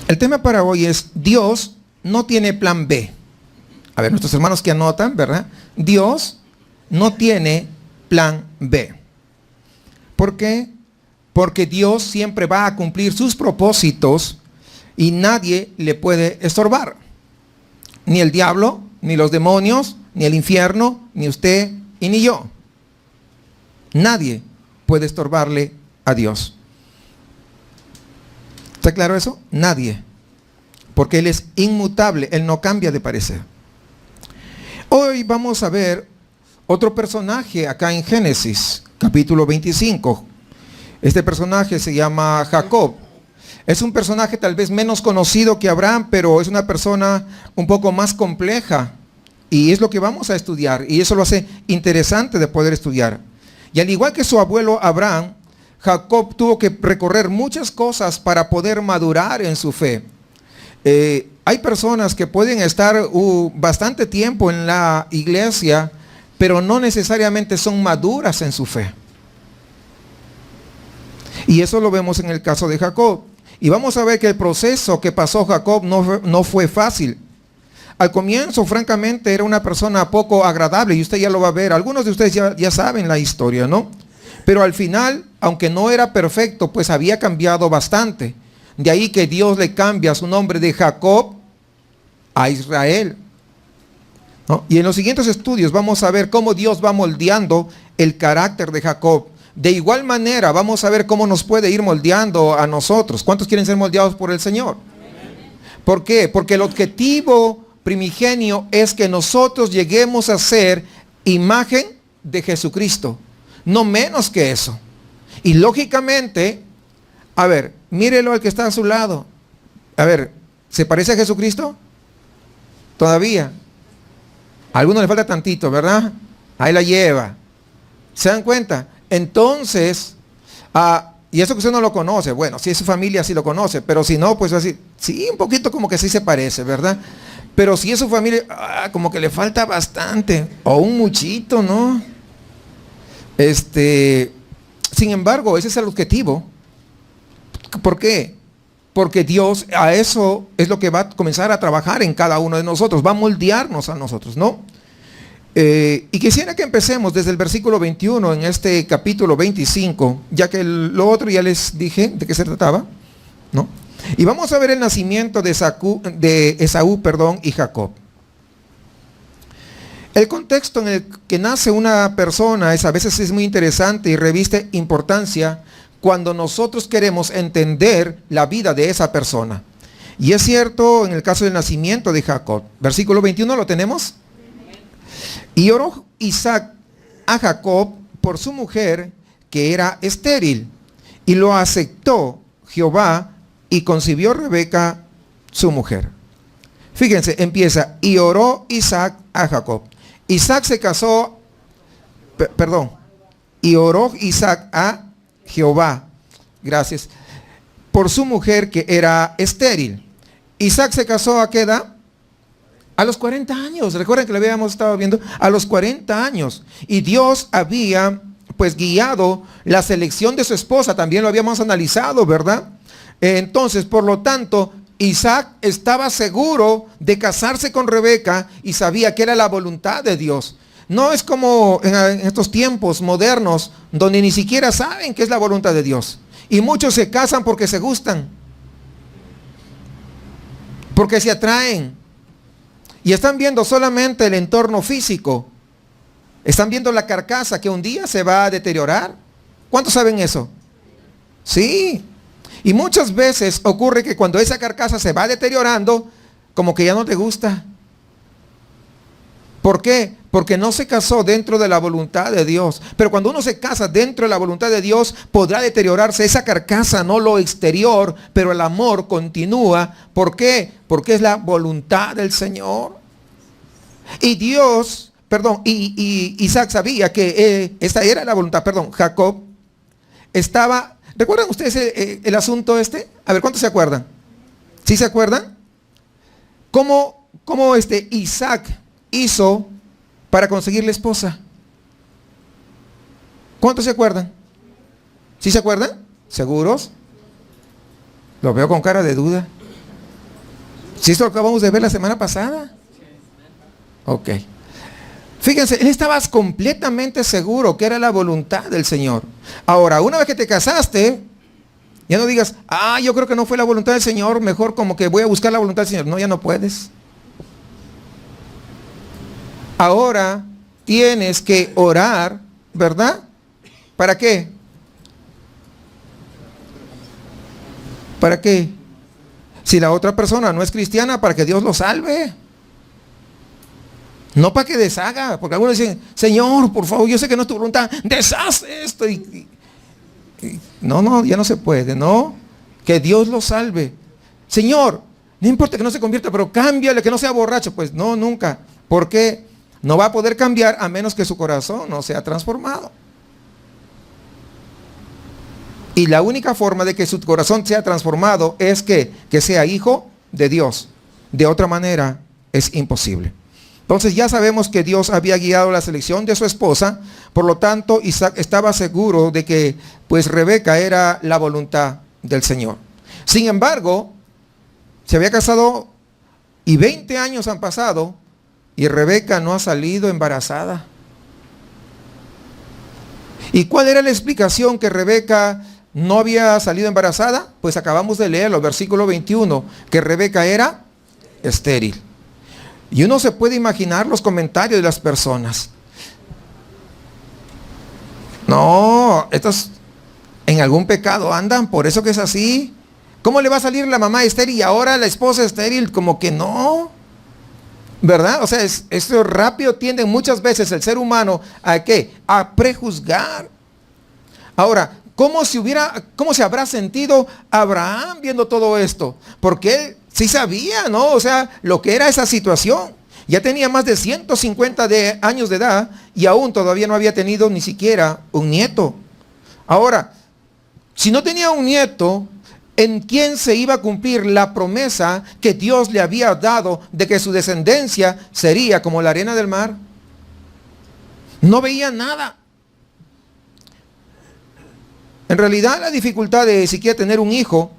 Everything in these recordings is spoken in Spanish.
El tema para hoy es: Dios no tiene plan B. A ver, nuestros hermanos que anotan, ¿verdad? Dios no tiene plan B. ¿Por qué? Porque Dios siempre va a cumplir sus propósitos y nadie le puede estorbar. Ni el diablo, ni los demonios, ni el infierno, ni usted y ni yo. Nadie puede estorbarle a Dios. ¿Está claro eso? Nadie. Porque Él es inmutable, Él no cambia de parecer. Hoy vamos a ver otro personaje acá en Génesis, capítulo 25. Este personaje se llama Jacob. Es un personaje tal vez menos conocido que Abraham, pero es una persona un poco más compleja. Y es lo que vamos a estudiar. Y eso lo hace interesante de poder estudiar. Y al igual que su abuelo Abraham, Jacob tuvo que recorrer muchas cosas para poder madurar en su fe. Hay personas que pueden estar bastante tiempo en la iglesia, pero no necesariamente son maduras en su fe. Y eso lo vemos en el caso de Jacob. Y vamos a ver que el proceso que pasó Jacob no fue fácil. Al comienzo, francamente, era una persona poco agradable, y usted ya lo va a ver. Algunos de ustedes ya saben la historia, ¿no? Pero al final, aunque no era perfecto, pues había cambiado bastante. De ahí que Dios le cambia su nombre de Jacob a Israel, ¿no? Y en los siguientes estudios vamos a ver cómo Dios va moldeando el carácter de Jacob. De igual manera vamos a ver cómo nos puede ir moldeando a nosotros. ¿Cuántos quieren ser moldeados por el Señor? ¿Por qué? Porque el objetivo primigenio es que nosotros lleguemos a ser imagen de Jesucristo. No menos que eso. Y lógicamente, a ver, mírelo al que está a su lado. A ver, ¿se parece a Jesucristo? Todavía. A alguno le falta tantito, ¿verdad? Ahí la lleva. ¿Se dan cuenta? Entonces, y eso que usted no lo conoce, bueno, si es su familia sí lo conoce, pero si no, pues así, sí, un poquito como que sí se parece, ¿verdad? Pero si es su familia, como que le falta bastante, o un muchito, ¿no? Sin embargo, ese es el objetivo. ¿Por qué? Porque Dios a eso es lo que va a comenzar a trabajar en cada uno de nosotros, va a moldearnos a nosotros, ¿no? Y quisiera que empecemos desde el versículo 21 en este capítulo 25, ya que lo otro ya les dije de qué se trataba, ¿no? Y vamos a ver el nacimiento de Esaú, y Jacob. El contexto en el que nace una persona a veces es muy interesante y reviste importancia cuando nosotros queremos entender la vida de esa persona. Y es cierto en el caso del nacimiento de Jacob. Versículo 21, ¿lo tenemos? Y oró Isaac a Jacob por su mujer, que era estéril, y lo aceptó Jehová, y concibió Rebeca, su mujer. Fíjense, empieza: y oró Isaac a Jacob. Isaac se casó, y oró Isaac a Jehová, gracias, por su mujer que era estéril. Isaac se casó ¿a qué edad? A los 40 años. Recuerden que lo habíamos estado viendo, a los 40 años. Y Dios había pues guiado la selección de su esposa, también lo habíamos analizado, ¿verdad? Entonces, por lo tanto, Isaac estaba seguro de casarse con Rebeca y sabía que era la voluntad de Dios. No es como en estos tiempos modernos donde ni siquiera saben qué es la voluntad de Dios. Y muchos se casan porque se gustan, porque se atraen. Y están viendo solamente el entorno físico. Están viendo la carcasa que un día se va a deteriorar. ¿Cuántos saben eso? Sí. Y muchas veces ocurre que cuando esa carcasa se va deteriorando, como que ya no te gusta. ¿Por qué? Porque no se casó dentro de la voluntad de Dios. Pero cuando uno se casa dentro de la voluntad de Dios, podrá deteriorarse esa carcasa, no lo exterior, pero el amor continúa. ¿Por qué? Porque es la voluntad del Señor. Y Isaac sabía que esta era la voluntad, Jacob estaba. ¿Recuerdan ustedes el asunto este? A ver, ¿cuántos se acuerdan? ¿Sí se acuerdan? ¿Cómo Isaac hizo para conseguir la esposa? ¿Cuántos se acuerdan? ¿Sí se acuerdan? ¿Seguros? Lo veo con cara de duda. Si esto lo acabamos de ver la semana pasada. Ok. Fíjense, él estaba completamente seguro que era la voluntad del Señor. Ahora, una vez que te casaste, ya no digas, yo creo que no fue la voluntad del Señor, mejor como que voy a buscar la voluntad del Señor. No, ya no puedes. Ahora tienes que orar, ¿verdad? ¿Para qué? ¿Para qué? Si la otra persona no es cristiana, para que Dios lo salve. No para que deshaga, porque algunos dicen, Señor, por favor, yo sé que no es tu voluntad, deshaz esto. No, ya no se puede, no. Que Dios lo salve. Señor, no importa que no se convierta, pero cámbiale, que no sea borracho. Pues no, nunca. ¿Por qué? No va a poder cambiar a menos que su corazón no sea transformado. Y la única forma de que su corazón sea transformado es que sea hijo de Dios. De otra manera es imposible. Entonces ya sabemos que Dios había guiado la selección de su esposa, por lo tanto Isaac estaba seguro de que pues Rebeca era la voluntad del Señor. Sin embargo, se había casado y 20 años han pasado y Rebeca no ha salido embarazada. ¿Y cuál era la explicación que Rebeca no había salido embarazada? Pues acabamos de leerlo, versículo 21, que Rebeca era estéril. Y uno se puede imaginar los comentarios de las personas. No, estos en algún pecado andan, por eso que es así. ¿Cómo le va a salir la mamá estéril y ahora la esposa estéril? Como que no. ¿Verdad? O sea, esto rápido tiende muchas veces el ser humano a ¿qué? A prejuzgar. Ahora, ¿cómo se habrá sentido Abraham viendo todo esto? Porque él sí sabía, ¿no? O sea, lo que era esa situación. Ya tenía más de 150 años de edad y aún todavía no había tenido ni siquiera un nieto. Ahora, si no tenía un nieto, ¿en quién se iba a cumplir la promesa que Dios le había dado de que su descendencia sería como la arena del mar? No veía nada. En realidad la dificultad de siquiera tener un hijo,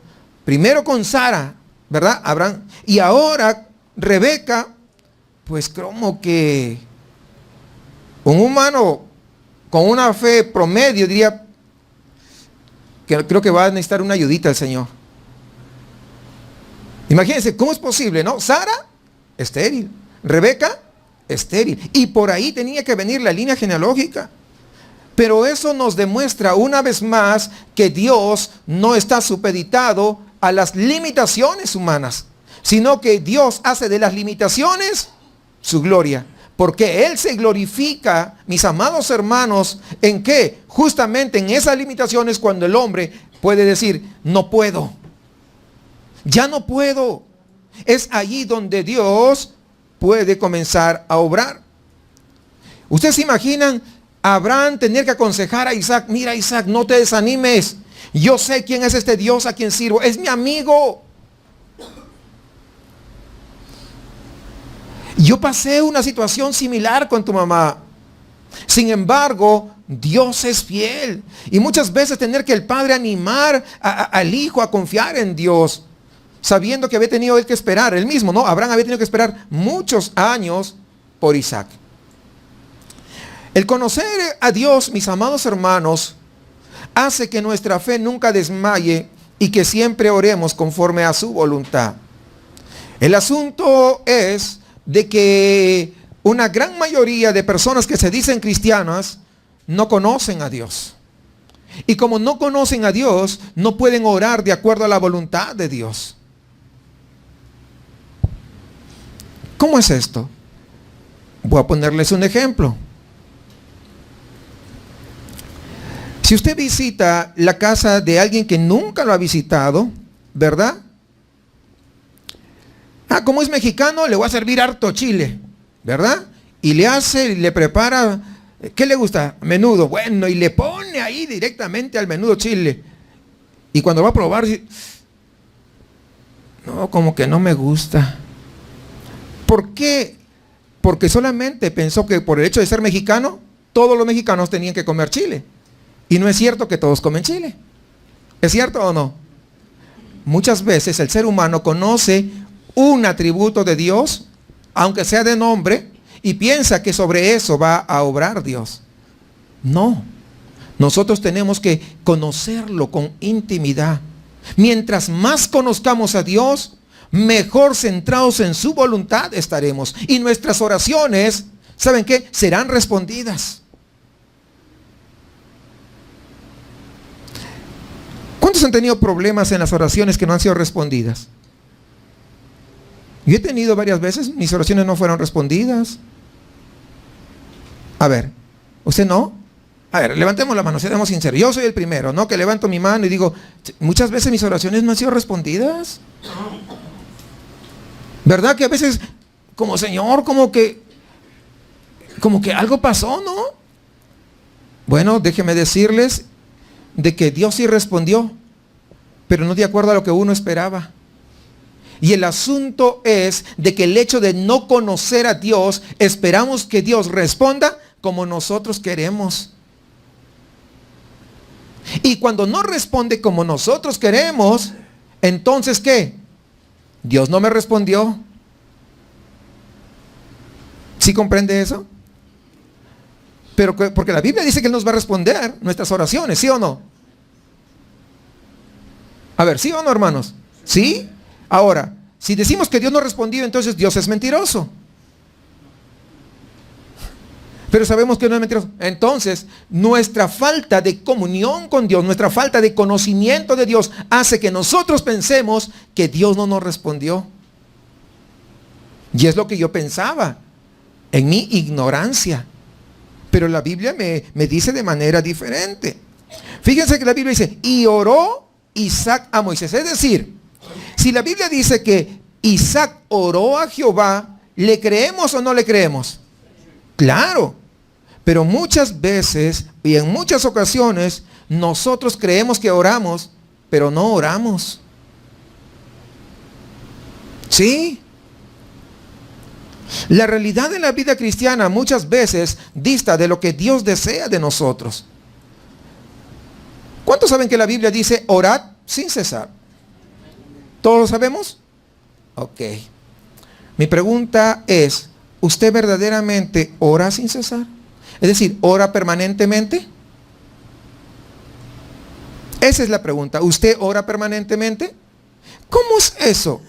primero con Sara, ¿verdad? Abraham, y ahora Rebeca, pues como que un humano con una fe promedio diría que creo que va a necesitar una ayudita al Señor. Imagínense, ¿cómo es posible, no? Sara, estéril. Rebeca, estéril. Y por ahí tenía que venir la línea genealógica. Pero eso nos demuestra una vez más que Dios no está supeditado a las limitaciones humanas, sino que Dios hace de las limitaciones su gloria. Porque Él se glorifica, mis amados hermanos, ¿en qué? Justamente en esas limitaciones cuando el hombre puede decir, no puedo. Ya no puedo. Es allí donde Dios puede comenzar a obrar. ¿Ustedes se imaginan Abraham tener que aconsejar a Isaac? Mira, Isaac, no te desanimes. Yo sé quién es este Dios a quien sirvo. Es mi amigo. Yo pasé una situación similar con tu mamá. Sin embargo, Dios es fiel. Y muchas veces tener que el padre animar al hijo a confiar en Dios, sabiendo que había tenido él que esperar, él mismo, ¿no? Abraham había tenido que esperar muchos años por Isaac. El conocer a Dios, mis amados hermanos, hace que nuestra fe nunca desmaye y que siempre oremos conforme a su voluntad. El asunto es de que una gran mayoría de personas que se dicen cristianas no conocen a Dios. Y como no conocen a Dios, no pueden orar de acuerdo a la voluntad de Dios. ¿Cómo es esto? Voy a ponerles un ejemplo. Si usted visita la casa de alguien que nunca lo ha visitado, ¿verdad? Como es mexicano, le voy a servir harto chile, ¿verdad? Y le prepara, ¿qué le gusta? Menudo. Bueno, y le pone ahí directamente al menudo chile. Y cuando va a probar, no, como que no me gusta. ¿Por qué? Porque solamente pensó que por el hecho de ser mexicano, todos los mexicanos tenían que comer chile. Y no es cierto que todos comen chile. ¿Es cierto o no? Muchas veces el ser humano conoce un atributo de Dios, aunque sea de nombre, y piensa que sobre eso va a obrar Dios. No. Nosotros tenemos que conocerlo con intimidad. Mientras más conozcamos a Dios, mejor centrados en su voluntad estaremos. Y nuestras oraciones, ¿saben qué? Serán respondidas. ¿Cuántos han tenido problemas en las oraciones que no han sido respondidas? Yo he tenido varias veces, mis oraciones no fueron respondidas. A ver, ¿usted no? A ver, levantemos la mano, seamos sinceros. Yo soy el primero, ¿no? Que levanto mi mano y digo, muchas veces mis oraciones no han sido respondidas. ¿Verdad que a veces, como Señor, como que algo pasó, ¿no? Bueno, déjenme decirles de que Dios sí respondió, pero no de acuerdo a lo que uno esperaba. Y el asunto es de que el hecho de no conocer a Dios, esperamos que Dios responda como nosotros queremos. Y cuando no responde como nosotros queremos, entonces ¿qué? Dios no me respondió. ¿Sí comprende eso? Pero porque la Biblia dice que Él nos va a responder nuestras oraciones, ¿sí o no? A ver, ¿sí o no, hermanos? ¿Sí? Ahora, si decimos que Dios no respondió, entonces Dios es mentiroso. Pero sabemos que no es mentiroso. Entonces, nuestra falta de comunión con Dios, nuestra falta de conocimiento de Dios, hace que nosotros pensemos que Dios no nos respondió. Y es lo que yo pensaba, en mi ignorancia. Pero la Biblia me dice de manera diferente. Fíjense que la Biblia dice, y oró Isaac a Moisés. Es decir, si la Biblia dice que Isaac oró a Jehová, ¿le creemos o no le creemos? Claro. Pero muchas veces y en muchas ocasiones nosotros creemos que oramos, pero no oramos. ¿Sí? La realidad de la vida cristiana muchas veces dista de lo que Dios desea de nosotros. ¿Cuántos saben que la Biblia dice orad sin cesar? ¿Todos lo sabemos? Ok. Mi pregunta es, ¿usted verdaderamente ora sin cesar? Es decir, ¿ora permanentemente? Esa es la pregunta. ¿Usted ora permanentemente? ¿Cómo es eso?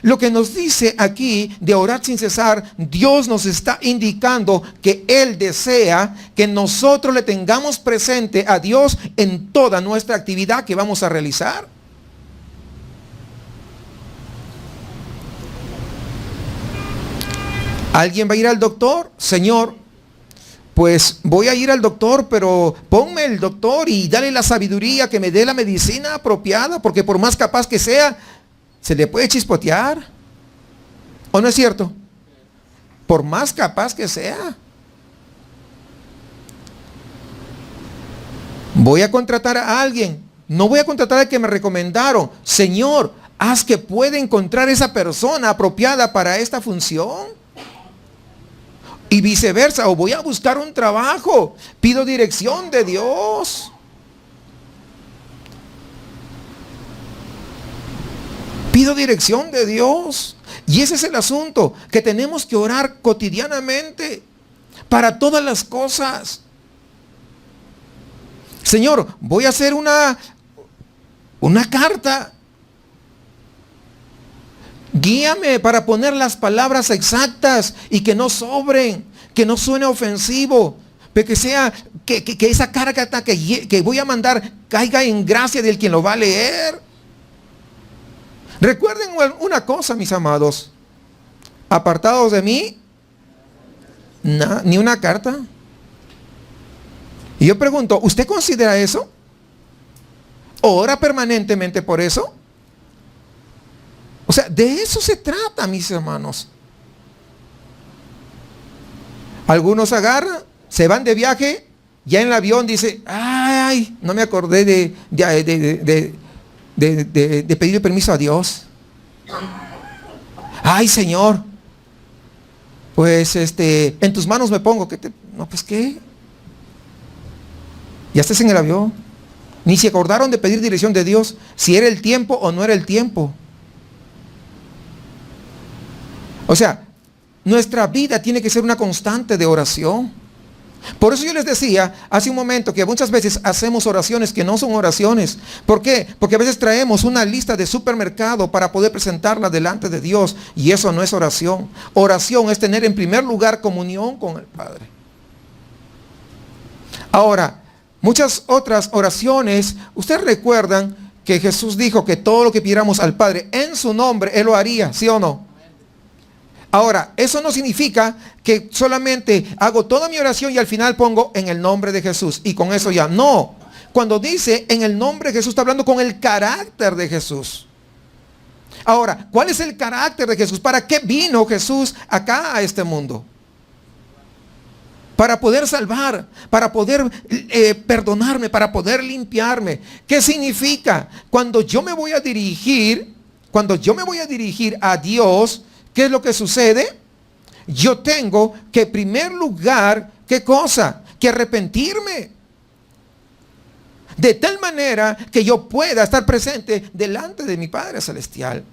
Lo que nos dice aquí de orar sin cesar, Dios nos está indicando que Él desea que nosotros le tengamos presente a Dios en toda nuestra actividad que vamos a realizar. ¿Alguien va a ir al doctor? Señor, pues voy a ir al doctor, pero ponme el doctor y dale la sabiduría que me dé la medicina apropiada, porque por más capaz que sea, se le puede chispotear. ¿O no es cierto? Por más capaz que sea. Voy a contratar a alguien. No voy a contratar al que me recomendaron. Señor, haz que pueda encontrar esa persona apropiada para esta función. Y viceversa, o voy a buscar un trabajo. Pido dirección de Dios. Pido dirección de Dios. Y ese es el asunto, que tenemos que orar cotidianamente para todas las cosas. Señor, voy a hacer una carta. Guíame para poner las palabras exactas y que no sobren, que no suene ofensivo, pero que sea, que esa carta que voy a mandar caiga en gracia del quien lo va a leer. Recuerden una cosa, mis amados, apartados de mí, ni una carta. Y yo pregunto, ¿usted considera eso? ¿Ora permanentemente por eso? O sea, de eso se trata, mis hermanos. Algunos agarran, se van de viaje, ya en el avión dice, ay, no me acordé de pedirle permiso a Dios. Ay, Señor, pues en tus manos me pongo. No, pues ¿qué? Ya estás en el avión. Ni se acordaron de pedir dirección de Dios, si era el tiempo o no era el tiempo. O sea, nuestra vida tiene que ser una constante de oración. Por eso yo les decía hace un momento que muchas veces hacemos oraciones que no son oraciones. ¿Por qué? Porque a veces traemos una lista de supermercado para poder presentarla delante de Dios, y eso no es oración. Oración es tener en primer lugar comunión con el Padre. Ahora, muchas otras oraciones, ustedes recuerdan que Jesús dijo que todo lo que pidiéramos al Padre en su nombre, Él lo haría, ¿sí o no? Ahora, eso no significa que solamente hago toda mi oración y al final pongo en el nombre de Jesús y con eso ya. No, cuando dice en el nombre de Jesús está hablando con el carácter de Jesús. Ahora, ¿cuál es el carácter de Jesús? ¿Para qué vino Jesús acá a este mundo? Para poder salvar, para poder perdonarme, para poder limpiarme. ¿Qué significa? Cuando yo me voy a dirigir a Dios, ¿qué es lo que sucede? Yo tengo que en primer lugar, ¿qué cosa? Que arrepentirme. De tal manera que yo pueda estar presente delante de mi Padre Celestial.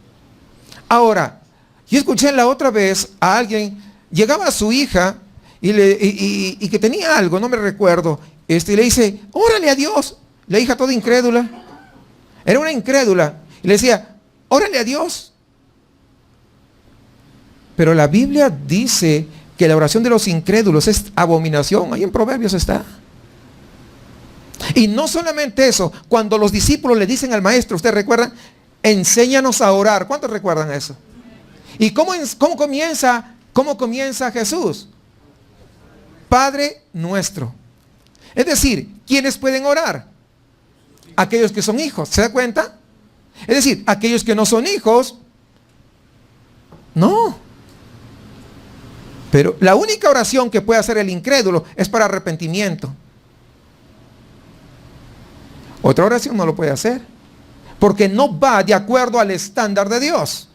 Ahora, yo escuché la otra vez a alguien, llegaba a su hija y que tenía algo, no me recuerdo, y le dice, órale a Dios. La hija toda incrédula, era una incrédula, y le decía, órale a Dios. Pero la Biblia dice que la oración de los incrédulos es abominación. Ahí en Proverbios está. Y no solamente eso, cuando los discípulos le dicen al maestro, ¿ustedes recuerdan? Enséñanos a orar. ¿Cuántos recuerdan eso? ¿Y cómo comienza Jesús? Padre nuestro. Es decir, ¿quiénes pueden orar? Aquellos que son hijos. ¿Se da cuenta? Es decir, aquellos que no son hijos, no. Pero la única oración que puede hacer el incrédulo es para arrepentimiento. Otra oración no lo puede hacer, porque no va de acuerdo al estándar de Dios.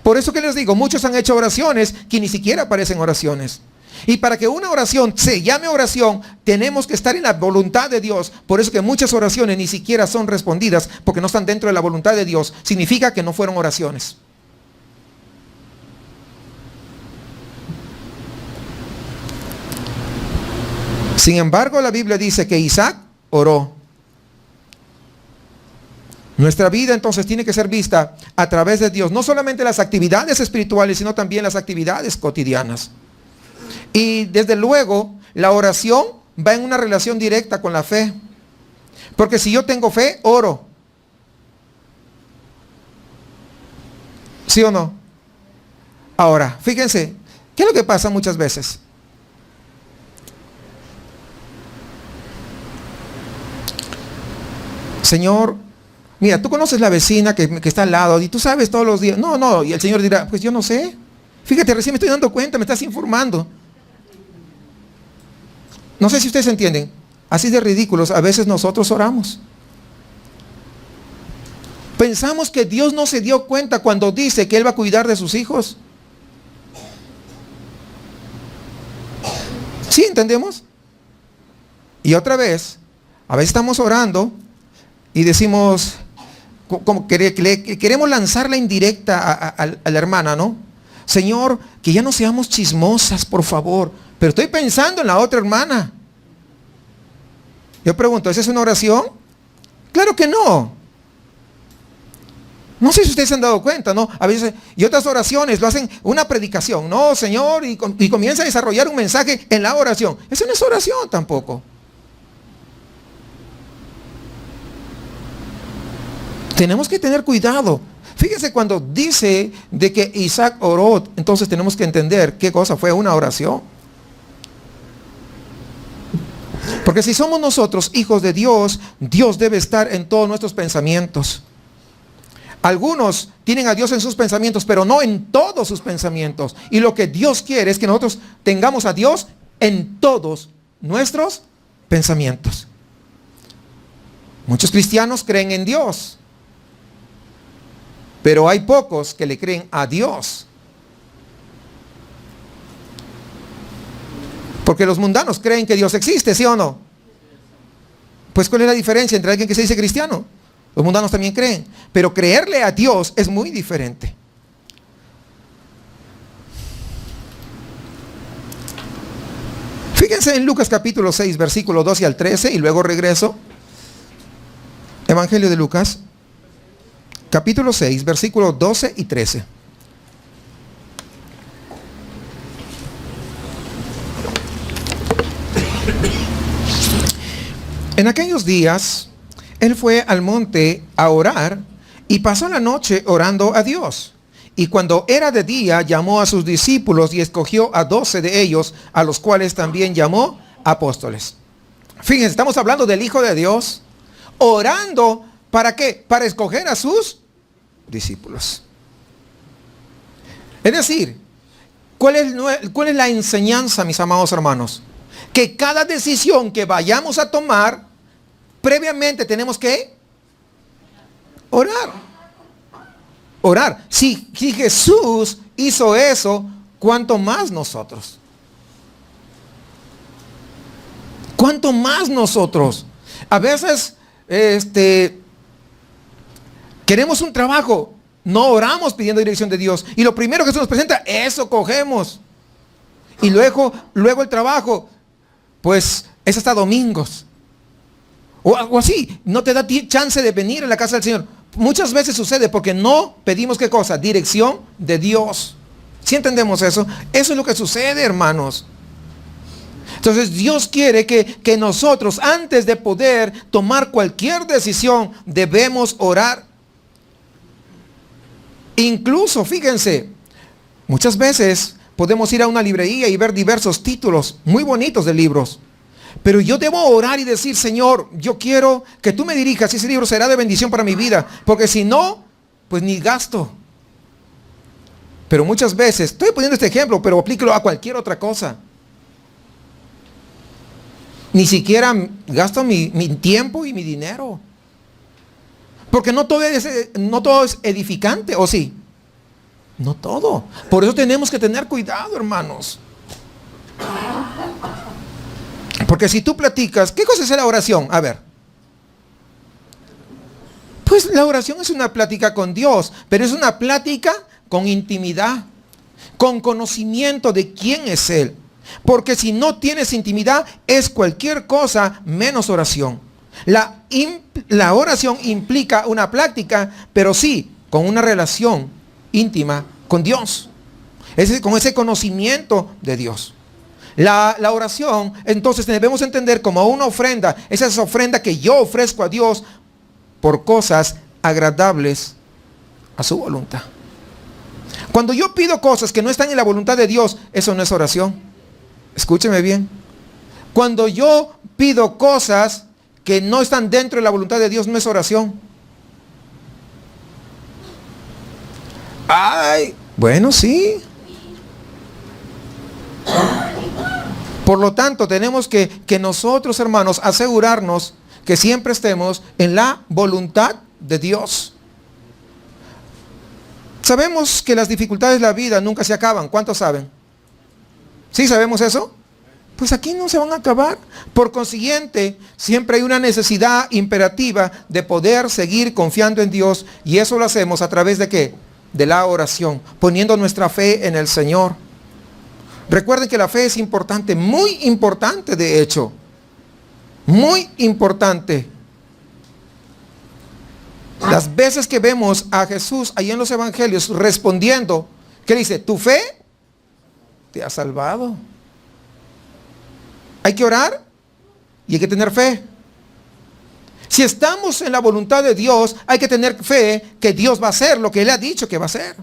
Por eso que les digo, muchos han hecho oraciones que ni siquiera parecen oraciones. Y para que una oración se llame oración, tenemos que estar en la voluntad de Dios. Por eso que muchas oraciones ni siquiera son respondidas, porque no están dentro de la voluntad de Dios. Significa que no fueron oraciones. Sin embargo, la Biblia dice que Isaac oró. Nuestra vida entonces tiene que ser vista a través de Dios. No solamente las actividades espirituales, sino también las actividades cotidianas. Y desde luego, la oración va en una relación directa con la fe. Porque si yo tengo fe, oro. ¿Sí o no? Ahora, fíjense, ¿qué es lo que pasa muchas veces? Señor, mira, tú conoces la vecina que está al lado y tú sabes todos los días. No, y el Señor dirá, pues yo no sé. Fíjate, recién me estoy dando cuenta, me estás informando. No sé si ustedes entienden. Así de ridículos a veces nosotros oramos. Pensamos que Dios no se dio cuenta cuando dice que Él va a cuidar de sus hijos. ¿Sí entendemos? Y otra vez, a veces estamos orando y decimos, como queremos lanzar la indirecta a la hermana, ¿no? Señor, que ya no seamos chismosas, por favor. Pero estoy pensando en la otra hermana. Yo pregunto, ¿esa es una oración? Claro que no. No sé si ustedes se han dado cuenta, ¿no? A veces, y otras oraciones lo hacen una predicación. No, Señor, y comienza a desarrollar un mensaje en la oración. Eso no es oración tampoco. Tenemos que tener cuidado. Fíjese cuando dice de que Isaac oró, entonces tenemos que entender qué cosa fue una oración. Porque si somos nosotros hijos de Dios, Dios debe estar en todos nuestros pensamientos. Algunos tienen a Dios en sus pensamientos, pero no en todos sus pensamientos. Y lo que Dios quiere es que nosotros tengamos a Dios en todos nuestros pensamientos. Muchos cristianos creen en Dios, pero hay pocos que le creen a Dios. Porque los mundanos creen que Dios existe, ¿sí o no? Pues ¿cuál es la diferencia entre alguien que se dice cristiano? Los mundanos también creen, pero creerle a Dios es muy diferente. Fíjense en Lucas capítulo 6, versículos 12 al 13 y luego regreso. Evangelio de Lucas, capítulo 6, versículos 12 y 13. En aquellos días, él fue al monte a orar y pasó la noche orando a Dios. Y cuando era de día, llamó a sus discípulos y escogió a 12 de ellos, a los cuales también llamó apóstoles. Fíjense, estamos hablando del Hijo de Dios, orando, ¿para qué? Para escoger a sus discípulos. Es decir, ¿cuál es la enseñanza, mis amados hermanos? Que cada decisión que vayamos a tomar, previamente tenemos que orar. Orar. Si Jesús hizo eso, ¿cuánto más nosotros? ¿Cuánto más nosotros? A veces, queremos un trabajo, no oramos pidiendo dirección de Dios. Y lo primero que se nos presenta, eso cogemos. Y luego el trabajo, pues es hasta domingos. O algo así, no te da chance de venir a la casa del Señor. Muchas veces sucede porque no pedimos ¿qué cosa? Dirección de Dios. ¿Sí entendemos eso? Eso es lo que sucede, hermanos. Entonces Dios quiere que nosotros, antes de poder tomar cualquier decisión, debemos orar. Incluso, fíjense, muchas veces podemos ir a una librería y ver diversos títulos muy bonitos de libros. Pero yo debo orar y decir, Señor, yo quiero que tú me dirijas, y ese libro será de bendición para mi vida, porque si no, pues ni gasto. Pero muchas veces, estoy poniendo este ejemplo, pero aplíquelo a cualquier otra cosa. Ni siquiera gasto mi tiempo y mi dinero. Porque no todo es edificante, ¿o sí? No todo. Por eso tenemos que tener cuidado, hermanos. Porque si tú platicas, ¿qué cosa es la oración? A ver. Pues la oración es una plática con Dios, pero es una plática con intimidad, con conocimiento de quién es Él. Porque si no tienes intimidad, es cualquier cosa menos oración. La oración implica una plática, pero sí, con una relación íntima con Dios. Con ese conocimiento de Dios. La oración, entonces debemos entender como una ofrenda. Esa es ofrenda que yo ofrezco a Dios por cosas agradables a su voluntad. Cuando yo pido cosas que no están en la voluntad de Dios, eso no es oración. Escúcheme bien. Cuando yo pido cosas que no están dentro de la voluntad de Dios, no es oración. Ay, bueno, sí. Por lo tanto, tenemos que nosotros, hermanos, asegurarnos que siempre estemos en la voluntad de Dios. Sabemos que las dificultades de la vida nunca se acaban. ¿Cuántos saben? ¿Sí sabemos eso? Pues aquí no se van a acabar. Por consiguiente, siempre hay una necesidad imperativa de poder seguir confiando en Dios. Y eso lo hacemos a través de ¿qué? De la oración, poniendo nuestra fe en el Señor. Recuerden que la fe es importante, muy importante de hecho. Muy importante. Las veces que vemos a Jesús ahí en los evangelios respondiendo, ¿qué dice? Tu fe te ha salvado. Hay que orar y hay que tener fe. Si estamos en la voluntad de Dios, hay que tener fe que Dios va a hacer lo que Él ha dicho que va a hacer.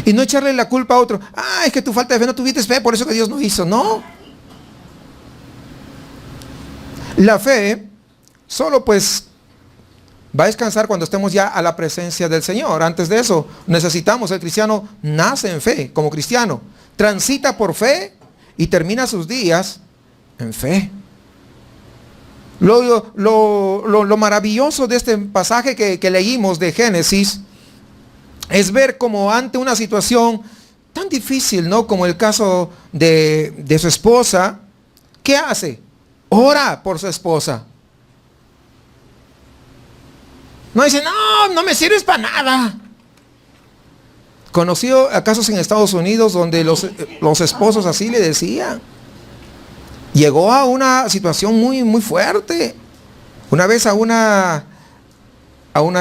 Y no echarle la culpa a otro. Ah, es que tu falta de fe, no tuviste fe, por eso que Dios no hizo. No. La fe solo pues va a descansar cuando estemos ya a la presencia del Señor. Antes de eso necesitamos, el cristiano nace en fe como cristiano. Transita por fe y termina sus días en fe. Lo maravilloso de este pasaje que leímos de Génesis es ver como ante una situación tan difícil, ¿no? Como el caso de su esposa, ¿qué hace? Ora por su esposa. No dice, no me sirves para nada. Conocido a casos en Estados Unidos donde los esposos así le decían. Llegó a una situación muy, muy fuerte. Una vez a una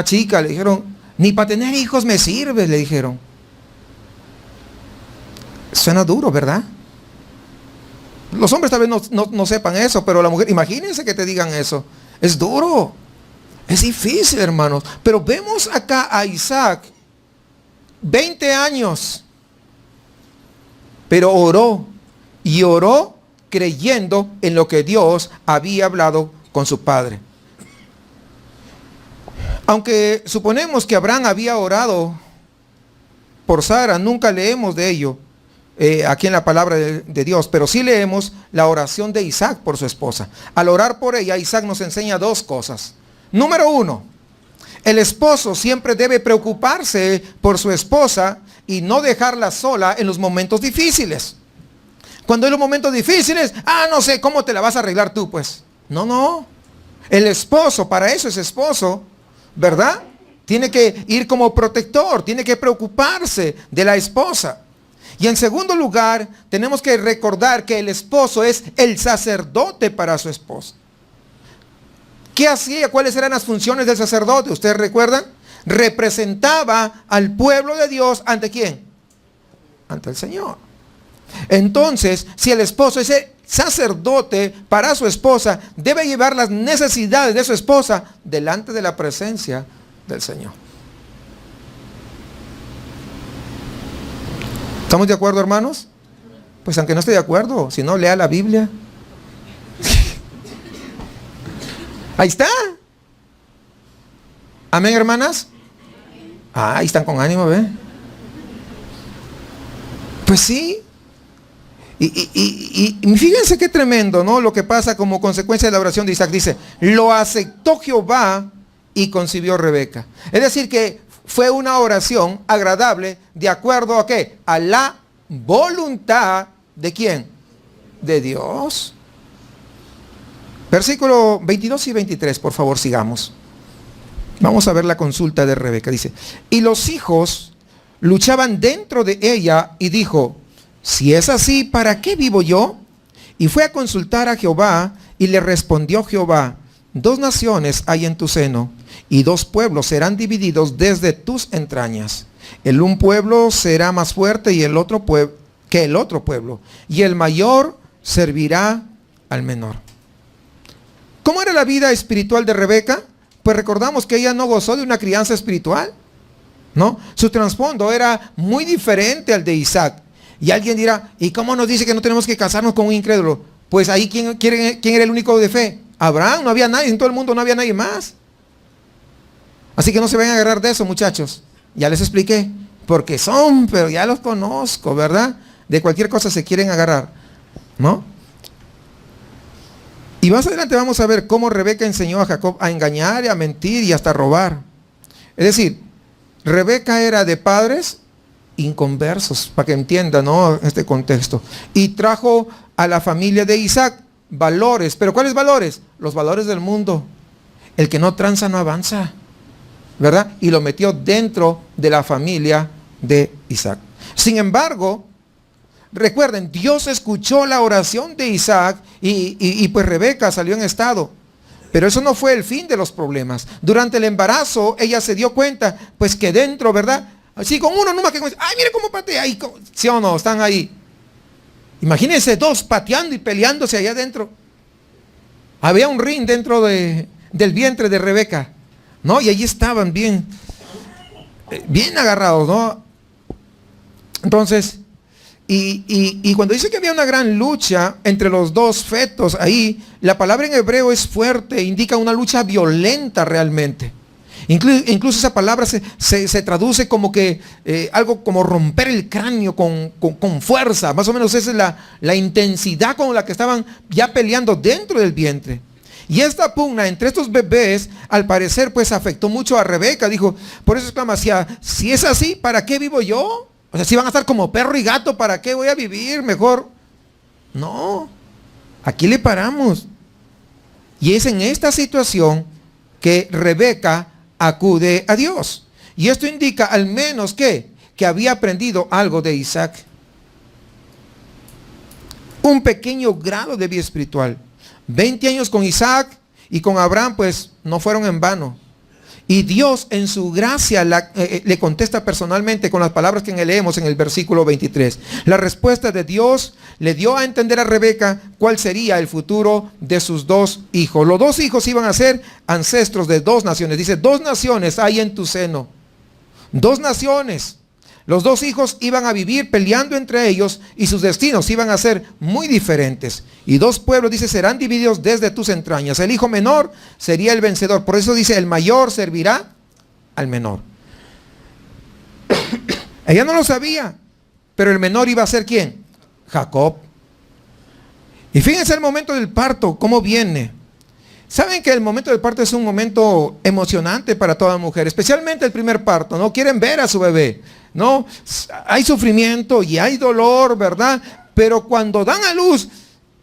chica le dijeron, ni para tener hijos me sirve, le dijeron. Suena duro, ¿verdad? Los hombres tal vez no sepan eso, pero la mujer, imagínense que te digan eso. Es duro. Es difícil, hermanos. Pero vemos acá a Isaac, 20 años. Pero oró. Y oró creyendo en lo que Dios había hablado con su padre. Aunque suponemos que Abraham había orado por Sara, nunca leemos de ello aquí en la palabra de Dios, pero sí leemos la oración de Isaac por su esposa. Al orar por ella, Isaac nos enseña dos cosas. Número uno, el esposo siempre debe preocuparse por su esposa y no dejarla sola en los momentos difíciles. Cuando hay los momentos difíciles, no sé, ¿cómo te la vas a arreglar tú? Pues, no. El esposo, para eso es esposo, ¿verdad? Tiene que ir como protector, tiene que preocuparse de la esposa. Y en segundo lugar, tenemos que recordar que el esposo es el sacerdote para su esposa. ¿Qué hacía? ¿Cuáles eran las funciones del sacerdote? ¿Ustedes recuerdan? Representaba al pueblo de Dios, ¿ante quién? Ante el Señor. Entonces, si el esposo es el sacerdote para su esposa, debe llevar las necesidades de su esposa delante de la presencia del Señor. ¿Estamos de acuerdo, hermanos? Pues aunque no esté de acuerdo, si no, lea la Biblia. Ahí está. Amén, hermanas. Ahí están con ánimo, ¿ve? Pues sí. Y fíjense qué tremendo, ¿no? Lo que pasa como consecuencia de la oración de Isaac. Dice, lo aceptó Jehová y concibió Rebeca. Es decir que fue una oración agradable de acuerdo a ¿qué? A la voluntad de ¿quién? De Dios. Versículo 22 y 23, por favor, sigamos. Vamos a ver la consulta de Rebeca. Dice, y los hijos luchaban dentro de ella y dijo, si es así, ¿para qué vivo yo? Y fue a consultar a Jehová y le respondió Jehová, 2 naciones hay en tu seno y 2 pueblos serán divididos desde tus entrañas. El un pueblo será más fuerte y el otro que el otro pueblo, y el mayor servirá al menor. ¿Cómo era la vida espiritual de Rebeca? Pues recordamos que ella no gozó de una crianza espiritual, ¿no? Su trasfondo era muy diferente al de Isaac. Y alguien dirá, ¿y cómo nos dice que no tenemos que casarnos con un incrédulo? Pues ahí, ¿quién era el único de fe? Abraham, no había nadie, en todo el mundo no había nadie más. Así que no se vayan a agarrar de eso, muchachos. Ya les expliqué, porque pero ya los conozco, ¿verdad? De cualquier cosa se quieren agarrar, ¿no? Y más adelante vamos a ver cómo Rebeca enseñó a Jacob a engañar, a mentir y hasta a robar. Es decir, Rebeca era de padres inconversos, para que entiendan, ¿no? Este contexto. Y trajo a la familia de Isaac valores. ¿Pero cuáles valores? Los valores del mundo. El que no tranza no avanza, ¿verdad? Y lo metió dentro de la familia de Isaac. Sin embargo, recuerden, Dios escuchó la oración de Isaac y pues Rebeca salió en estado. Pero eso no fue el fin de los problemas. Durante el embarazo, ella se dio cuenta, pues que dentro, ¿verdad? Así con uno nomás que, ay, mire cómo patea ahí. ¿Sí o no? Están ahí. Imagínense 2 pateando y peleándose allá adentro. Había un ring dentro del vientre de Rebeca, ¿no? Y allí estaban bien agarrados, ¿no? Entonces, y cuando dice que había una gran lucha entre los 2 fetos ahí, la palabra en hebreo es fuerte, indica una lucha violenta realmente. Incluso esa palabra se traduce como que algo como romper el cráneo con fuerza. Más o menos esa es la intensidad con la que estaban ya peleando dentro del vientre. Y esta pugna entre estos bebés, al parecer, pues afectó mucho a Rebeca. Dijo, por eso exclama, si es así, ¿para qué vivo yo? O sea, si van a estar como perro y gato, ¿para qué voy a vivir? Mejor. No, aquí le paramos. Y es en esta situación que Rebeca acude a Dios. Y esto indica al menos que que había aprendido algo de Isaac. Un pequeño grado de vida espiritual. 20 años con Isaac y con Abraham, pues no fueron en vano. Y Dios en su gracia le contesta personalmente con las palabras que leemos en el versículo 23. La respuesta de Dios le dio a entender a Rebeca cuál sería el futuro de sus dos hijos. Los dos hijos iban a ser ancestros de dos naciones. Dice, dos naciones hay en tu seno. Dos naciones. Los dos hijos iban a vivir peleando entre ellos y sus destinos iban a ser muy diferentes. Y dos pueblos, dice, serán divididos desde tus entrañas. El hijo menor sería el vencedor. Por eso dice, el mayor servirá al menor. Ella no lo sabía, pero el menor iba a ser ¿quién? Jacob. Y fíjense el momento del parto, cómo viene. Saben que el momento del parto es un momento emocionante para toda mujer, especialmente el primer parto, ¿no? Quieren ver a su bebé, ¿no? Hay sufrimiento y hay dolor, ¿verdad? Pero cuando dan a luz,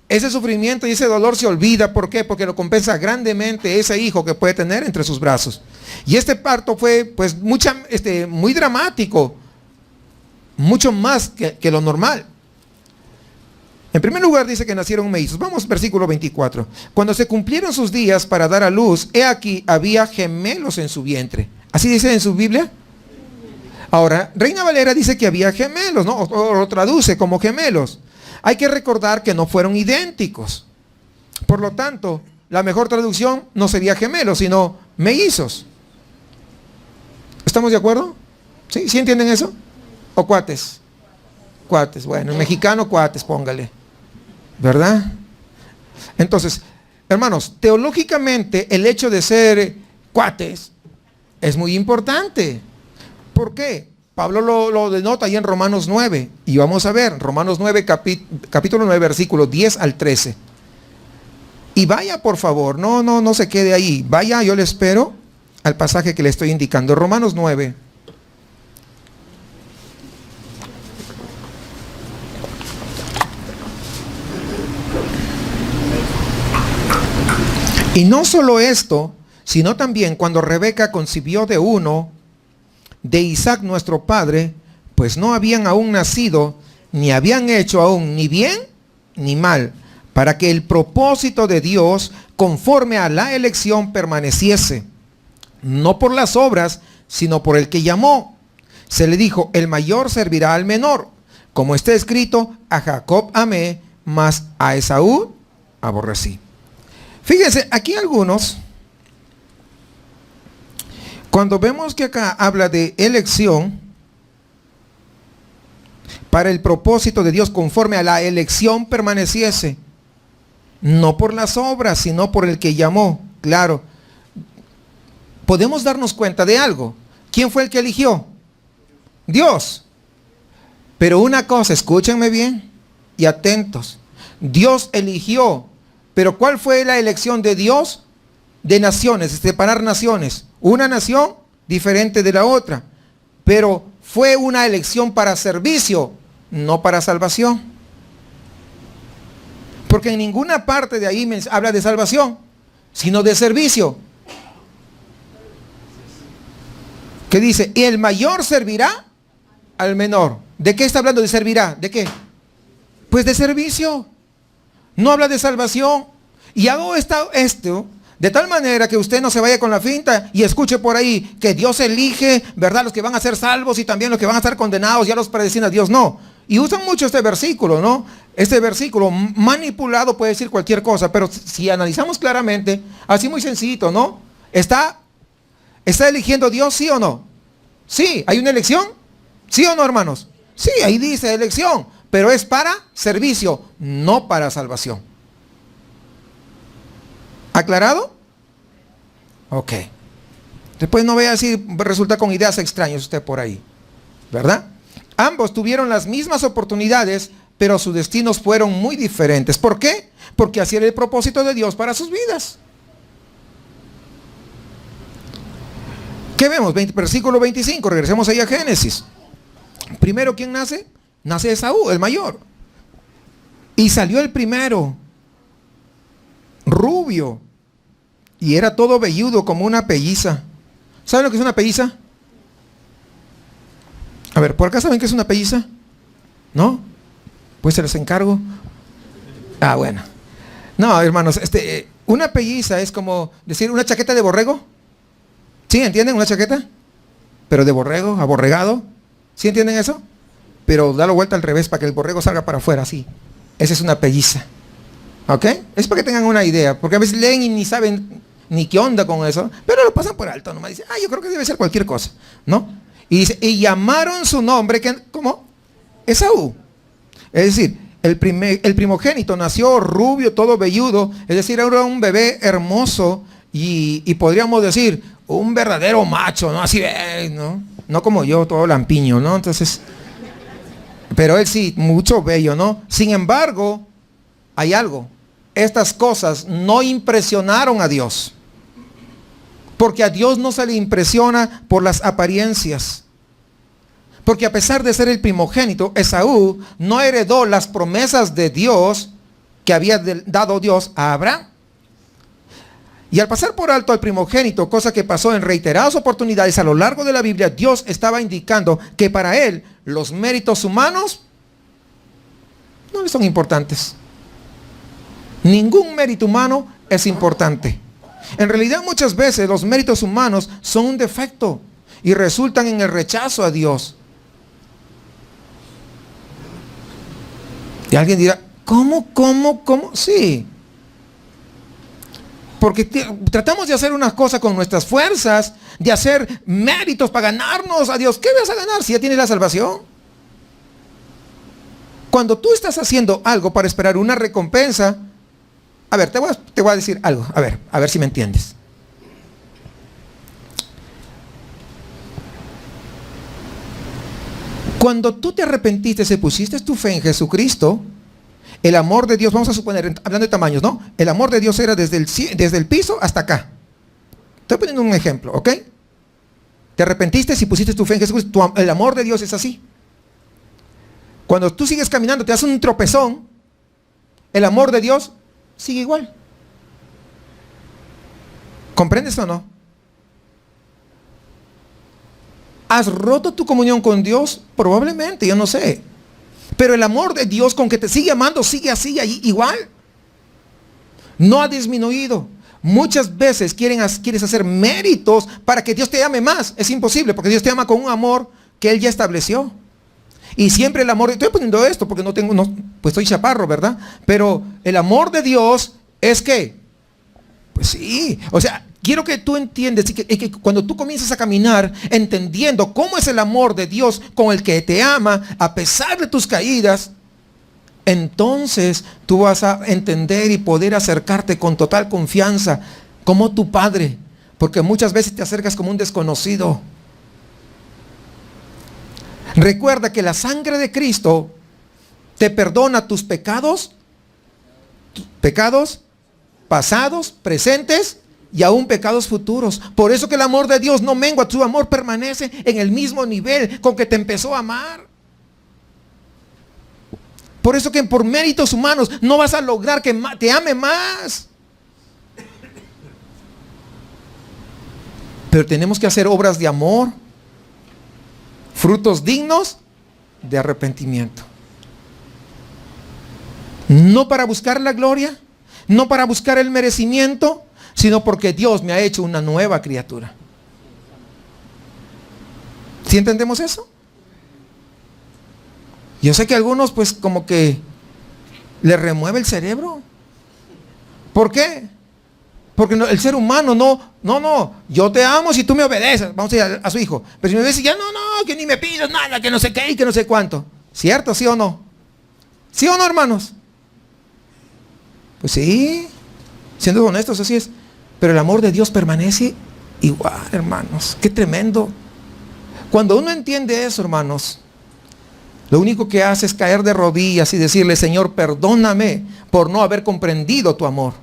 ese sufrimiento y ese dolor se olvida. ¿Por qué? Porque lo compensa grandemente ese hijo que puede tener entre sus brazos. Y este parto fue pues muy dramático, mucho más que lo normal. En primer lugar dice que nacieron mellizos. Vamos, versículo 24. Cuando se cumplieron sus días para dar a luz, he aquí había gemelos en su vientre. ¿Así dice en su Biblia? Ahora, Reina Valera dice que había gemelos, ¿no? O lo traduce como gemelos. Hay que recordar que no fueron idénticos. Por lo tanto, la mejor traducción no sería gemelos, sino mellizos. ¿Estamos de acuerdo? ¿Sí? ¿Sí entienden eso? ¿O cuates? Cuates, bueno, en mexicano cuates, póngale. ¿Verdad? Entonces, hermanos, teológicamente el hecho de ser cuates es muy importante. ¿Por qué? Pablo lo denota ahí en Romanos 9. Y vamos a ver, Romanos 9, capítulo 9, versículos 10 al 13. Y vaya, por favor, no se quede ahí. Vaya, yo le espero al pasaje que le estoy indicando. Romanos 9. Y no solo esto, sino también cuando Rebeca concibió de uno, de Isaac nuestro padre, pues no habían aún nacido, ni habían hecho aún ni bien ni mal, para que el propósito de Dios, conforme a la elección, permaneciese, no por las obras, sino por el que llamó. Se le dijo, el mayor servirá al menor, como está escrito, a Jacob amé, mas a Esaú aborrecí. Fíjense, aquí algunos, cuando vemos que acá habla de elección, para el propósito de Dios conforme a la elección permaneciese, no por las obras, sino por el que llamó. Claro, podemos darnos cuenta de algo. ¿Quién fue el que eligió? Dios. Pero una cosa, escúchenme bien y atentos. Dios eligió. Pero ¿cuál fue la elección de Dios? De naciones, de separar naciones. Una nación diferente de la otra. Pero fue una elección para servicio, no para salvación. Porque en ninguna parte de ahí habla de salvación, sino de servicio. ¿Qué dice? Y el mayor servirá al menor. ¿De qué está hablando de servirá? ¿De qué? Pues de servicio. No habla de salvación. Y hago esto de tal manera que usted no se vaya con la finta y escuche por ahí que Dios elige, ¿verdad? Los que van a ser salvos y también los que van a estar condenados, ya los predestina Dios. No. Y usan mucho este versículo, ¿no? Este versículo manipulado puede decir cualquier cosa, pero si analizamos claramente, así muy sencillito, ¿no? ¿Está eligiendo Dios, sí o no? Sí, ¿hay una elección? ¿Sí o no, hermanos? Sí, ahí dice elección. Pero es para servicio, no para salvación. ¿Aclarado? Ok. Después no vaya a decir, resulta con ideas extrañas usted por ahí. ¿Verdad? Ambos tuvieron las mismas oportunidades, pero sus destinos fueron muy diferentes. ¿Por qué? Porque así era el propósito de Dios para sus vidas. ¿Qué vemos? Versículo 25, regresemos ahí a Génesis. Primero, ¿quién nace? Nace Esaú, el mayor. Y salió el primero, rubio, y era todo velludo como una pelliza. ¿Saben lo que es una pelliza? A ver, ¿por acá saben qué es una pelliza? ¿No? Pues se los encargo. Ah, bueno. No, hermanos, una pelliza es como decir una chaqueta de borrego. ¿Sí entienden? Una chaqueta, pero de borrego, aborregado. ¿Sí entienden eso? Pero dalo vuelta al revés para que el borrego salga para afuera, así. Esa es una pelliza. ¿Ok? Es para que tengan una idea, porque a veces leen y ni saben ni qué onda con eso, pero lo pasan por alto, nomás dicen, yo creo que debe ser cualquier cosa, ¿no? Y dice, y llamaron su nombre, ¿cómo? Esaú. Es decir, el primogénito nació rubio, todo velludo, es decir, era un bebé hermoso y podríamos decir, un verdadero macho, ¿no? Así, ¿no? No como yo, todo lampiño, ¿no? Entonces, pero él sí, mucho bello, ¿no? Sin embargo, hay algo. Estas cosas no impresionaron a Dios. Porque a Dios no se le impresiona por las apariencias. Porque a pesar de ser el primogénito, Esaú no heredó las promesas de Dios que había dado Dios a Abraham. Y al pasar por alto al primogénito, cosa que pasó en reiteradas oportunidades a lo largo de la Biblia, Dios estaba indicando que para él los méritos humanos no le son importantes. Ningún mérito humano es importante. En realidad muchas veces los méritos humanos son un defecto y resultan en el rechazo a Dios. Y alguien dirá, ¿cómo? Sí. Porque tratamos de hacer unas cosas con nuestras fuerzas, de hacer méritos para ganarnos a Dios. ¿Qué vas a ganar si ya tienes la salvación? Cuando tú estás haciendo algo para esperar una recompensa, a ver, te voy a decir algo, a ver si me entiendes. Cuando tú te arrepentiste, se pusiste tu fe en Jesucristo, el amor de Dios, vamos a suponer, hablando de tamaños, ¿no? El amor de Dios era desde el piso hasta acá. Estoy poniendo un ejemplo, ¿ok? Te arrepentiste y pusiste tu fe en Jesucristo, el amor de Dios es así. Cuando tú sigues caminando, te das un tropezón, el amor de Dios sigue igual. ¿Comprendes o no? ¿Has roto tu comunión con Dios? Probablemente, yo no sé. Pero el amor de Dios con que te sigue amando sigue así, igual. No ha disminuido. Muchas veces quieres hacer méritos para que Dios te ame más. Es imposible, porque Dios te ama con un amor que Él ya estableció. Y siempre el amor, estoy poniendo esto porque pues soy chaparro, ¿verdad? Pero el amor de Dios es que, pues sí, o sea, quiero que tú entiendas que cuando tú comienzas a caminar entendiendo cómo es el amor de Dios con el que te ama, a pesar de tus caídas, entonces tú vas a entender y poder acercarte con total confianza como tu Padre, porque muchas veces te acercas como un desconocido. Recuerda que la sangre de Cristo te perdona tus pecados pasados, presentes y aún pecados futuros. Por eso que el amor de Dios no mengua, tu amor permanece en el mismo nivel con que te empezó a amar. Por eso que por méritos humanos no vas a lograr que te ame más. Pero tenemos que hacer obras de amor, frutos dignos de arrepentimiento. No para buscar la gloria, no para buscar el merecimiento, sino porque Dios me ha hecho una nueva criatura. ¿Sí entendemos eso? Yo sé que a algunos pues como que les remueve el cerebro. ¿Por qué? Porque el ser humano no, yo te amo si tú me obedeces. Vamos a ir a su hijo. Pero si me dice, ya no, que ni me pidas nada, que no sé qué y que no sé cuánto. ¿Cierto? ¿Sí o no? ¿Sí o no, hermanos? Pues sí, siendo honestos, así es. Pero el amor de Dios permanece igual, hermanos. Qué tremendo. Cuando uno entiende eso, hermanos, lo único que hace es caer de rodillas y decirle, Señor, perdóname por no haber comprendido tu amor.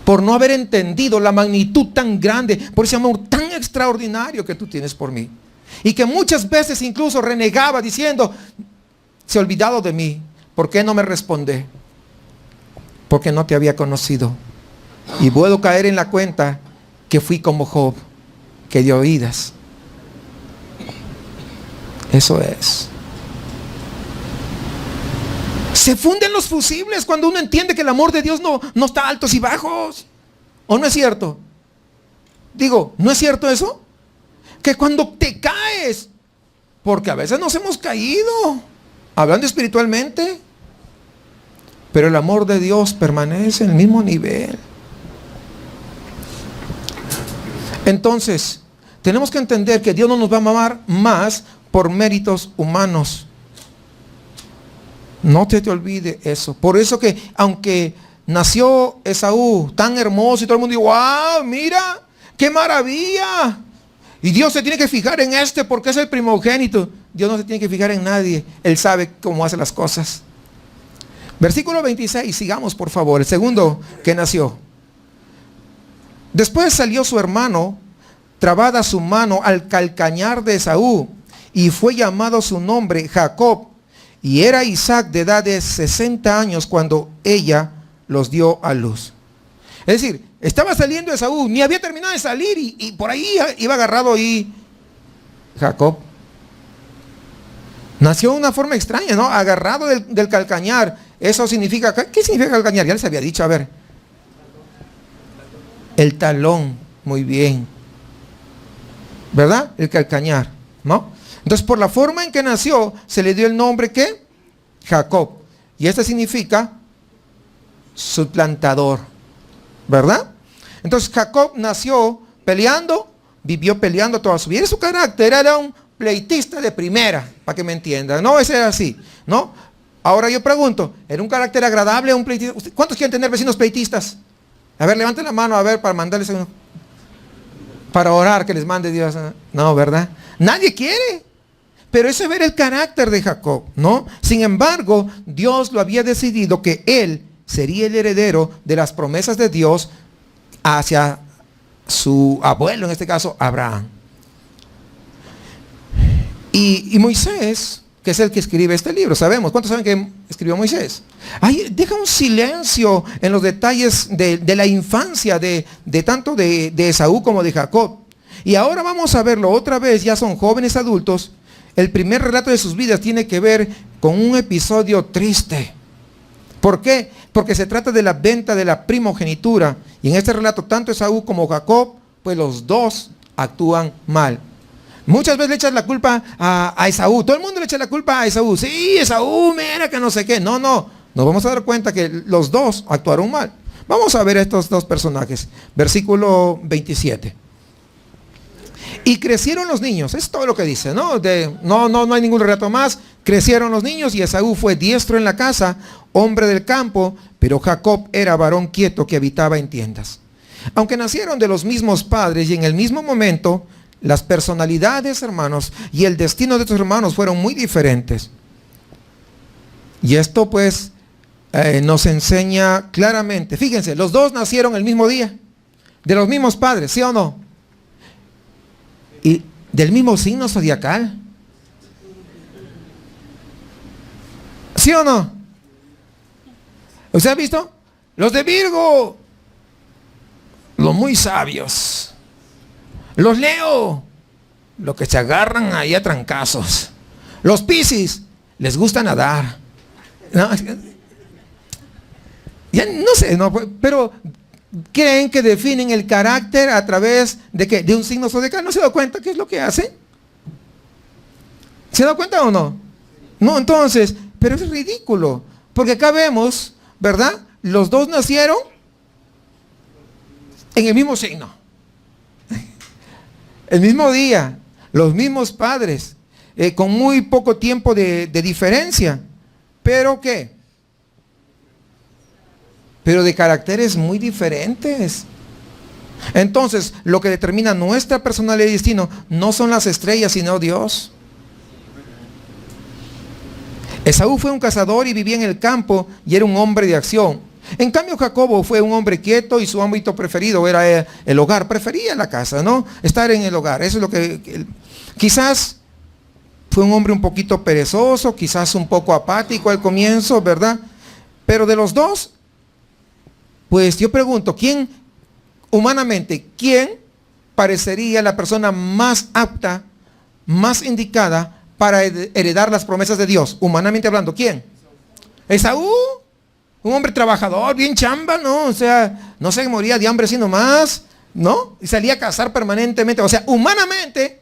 Por no haber entendido la magnitud tan grande, por ese amor tan extraordinario que tú tienes por mí. Y que muchas veces incluso renegaba diciendo, se ha olvidado de mí. ¿Por qué no me responde? Porque no te había conocido. Y puedo caer en la cuenta que fui como Job, que dio oídas. Eso es. Se funden los fusibles cuando uno entiende que el amor de Dios no está altos y bajos. ¿O no es cierto? Digo, ¿no es cierto eso? Que cuando te caes, porque a veces nos hemos caído, hablando espiritualmente, pero el amor de Dios permanece en el mismo nivel. Entonces, tenemos que entender que Dios no nos va a amar más por méritos humanos. No te olvide eso. Por eso que aunque nació Esaú tan hermoso y todo el mundo dice, wow, mira, qué maravilla. Y Dios se tiene que fijar en este porque es el primogénito. Dios no se tiene que fijar en nadie. Él sabe cómo hace las cosas. Versículo 26, sigamos por favor. El segundo que nació. Después salió su hermano, trabada su mano al calcañar de Esaú, y fue llamado su nombre Jacob. Y era Isaac de edad de 60 años cuando ella los dio a luz. Es decir, estaba saliendo Esaú, ni había terminado de salir y por ahí iba agarrado ahí Jacob. Nació de una forma extraña, ¿no? Agarrado del calcañar. Eso significa, ¿qué significa calcañar? Ya les había dicho, a ver. El talón, muy bien. ¿Verdad? El calcañar, ¿no? Entonces, por la forma en que nació, se le dio el nombre, ¿qué? Jacob. Y este significa suplantador, ¿verdad? Entonces, Jacob nació peleando, vivió peleando toda su vida. Su carácter era un pleitista de primera, para que me entiendan. No, ese era así, ¿no? Ahora yo pregunto, ¿era un carácter agradable un pleitista? ¿Cuántos quieren tener vecinos pleitistas? A ver, levanten la mano, a ver, para mandarles uno. Para orar que les mande Dios. No, ¿verdad? Nadie quiere. Pero ese era el carácter de Jacob, ¿no? Sin embargo, Dios lo había decidido que él sería el heredero de las promesas de Dios hacia su abuelo, en este caso, Abraham. Y Moisés, que es el que escribe este libro, sabemos. ¿Cuántos saben que escribió Moisés? Ay, deja un silencio en los detalles de la infancia de tanto de Esaú como de Jacob. Y ahora vamos a verlo otra vez, ya son jóvenes adultos. El primer relato de sus vidas tiene que ver con un episodio triste. ¿Por qué? Porque se trata de la venta de la primogenitura. Y en este relato, tanto Esaú como Jacob, pues los dos actúan mal. Muchas veces le echas la culpa a Esaú. Todo el mundo le echa la culpa a Esaú. Sí, Esaú, mira que no sé qué. No. Nos vamos a dar cuenta que los dos actuaron mal. Vamos a ver estos dos personajes. Versículo 27. Y crecieron los niños. Es todo lo que dice, ¿no? No hay ningún relato más. Crecieron los niños y Esaú fue diestro en la casa, hombre del campo, pero Jacob era varón quieto que habitaba en tiendas. Aunque nacieron de los mismos padres y en el mismo momento, las personalidades, hermanos, y el destino de estos hermanos fueron muy diferentes. Y esto pues nos enseña claramente. Fíjense, los dos nacieron el mismo día, de los mismos padres, ¿sí o no? Y del mismo signo zodiacal. ¿Sí o no? ¿Usted ha visto? Los de Virgo, los muy sabios. Los Leo, los que se agarran ahí a trancazos. Los Piscis, les gusta nadar. No, ya no sé, no, pero creen que definen el carácter a través de ¿qué? De un signo zodiacal. ¿No se da cuenta qué es lo que hace? ¿Se da cuenta o no? No, entonces, pero es ridículo. Porque acá vemos, ¿verdad? Los dos nacieron en el mismo signo. El mismo día, los mismos padres, con muy poco tiempo de diferencia. ¿Pero qué? Pero de caracteres muy diferentes. Entonces, lo que determina nuestra personalidad y destino no son las estrellas, sino Dios. Esaú fue un cazador y vivía en el campo y era un hombre de acción. En cambio, Jacobo fue un hombre quieto y su ámbito preferido era el hogar. Prefería la casa, ¿no? Estar en el hogar. Eso es lo que quizás fue un hombre un poquito perezoso, quizás un poco apático al comienzo, ¿verdad? Pero de los dos, pues yo pregunto, humanamente, quién parecería la persona más apta, más indicada para heredar las promesas de Dios? Humanamente hablando, ¿quién? Esaú. Un hombre trabajador, bien chamba, ¿no? O sea, no se moría de hambre sino más, ¿no? Y salía a cazar permanentemente. O sea, humanamente,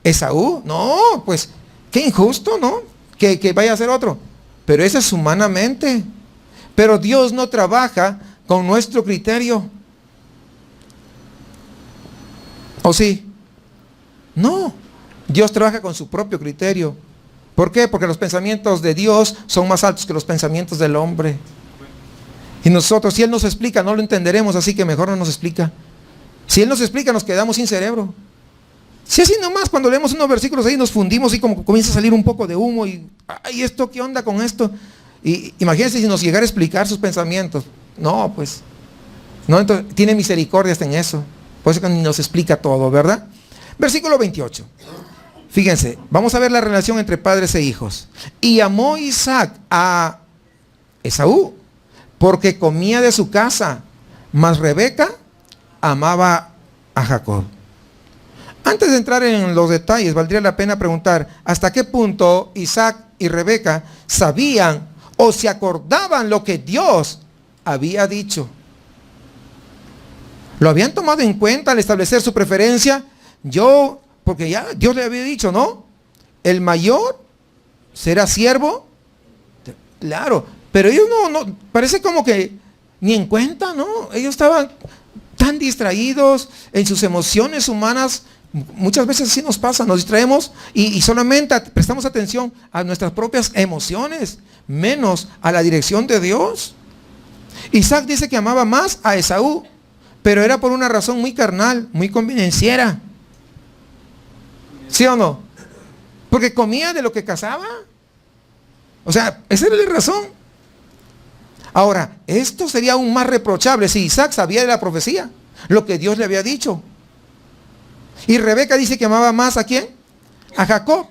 Esaú, no, pues, qué injusto, ¿no? Que vaya a ser otro. Pero eso es humanamente. Pero Dios no trabaja con nuestro criterio. ¿O sí? No. Dios trabaja con su propio criterio. ¿Por qué? Porque los pensamientos de Dios son más altos que los pensamientos del hombre. Y nosotros, si Él nos explica, no lo entenderemos, así que mejor no nos explica. Si Él nos explica, nos quedamos sin cerebro. Si así nomás, cuando leemos unos versículos ahí nos fundimos y como comienza a salir un poco de humo y, ay, ¿esto qué onda con esto? Y imagínense si nos llegara a explicar sus pensamientos. No, pues, no, entonces, tiene misericordia hasta en eso. Por eso que ni nos explica todo, ¿verdad? Versículo 28. Fíjense, vamos a ver la relación entre padres e hijos. Y amó Isaac a Esaú, porque comía de su casa, mas Rebeca amaba a Jacob. Antes de entrar en los detalles, valdría la pena preguntar, ¿hasta qué punto Isaac y Rebeca sabían o se acordaban lo que Dios había dicho? ¿Lo habían tomado en cuenta al establecer su preferencia? Porque ya Dios le había dicho, ¿no? El mayor será siervo. Claro, pero ellos no, parece como que ni en cuenta, ¿no? Ellos estaban tan distraídos en sus emociones humanas. Muchas veces así nos pasa, nos distraemos y solamente prestamos atención a nuestras propias emociones, menos a la dirección de Dios. Isaac dice que amaba más a Esaú, pero era por una razón muy carnal, muy convenenciera. ¿Sí o no? Porque comía de lo que cazaba. O sea, esa era la razón. Ahora, esto sería aún más reprochable si Isaac sabía de la profecía, lo que Dios le había dicho. Y Rebeca dice que amaba más ¿a quién? A Jacob.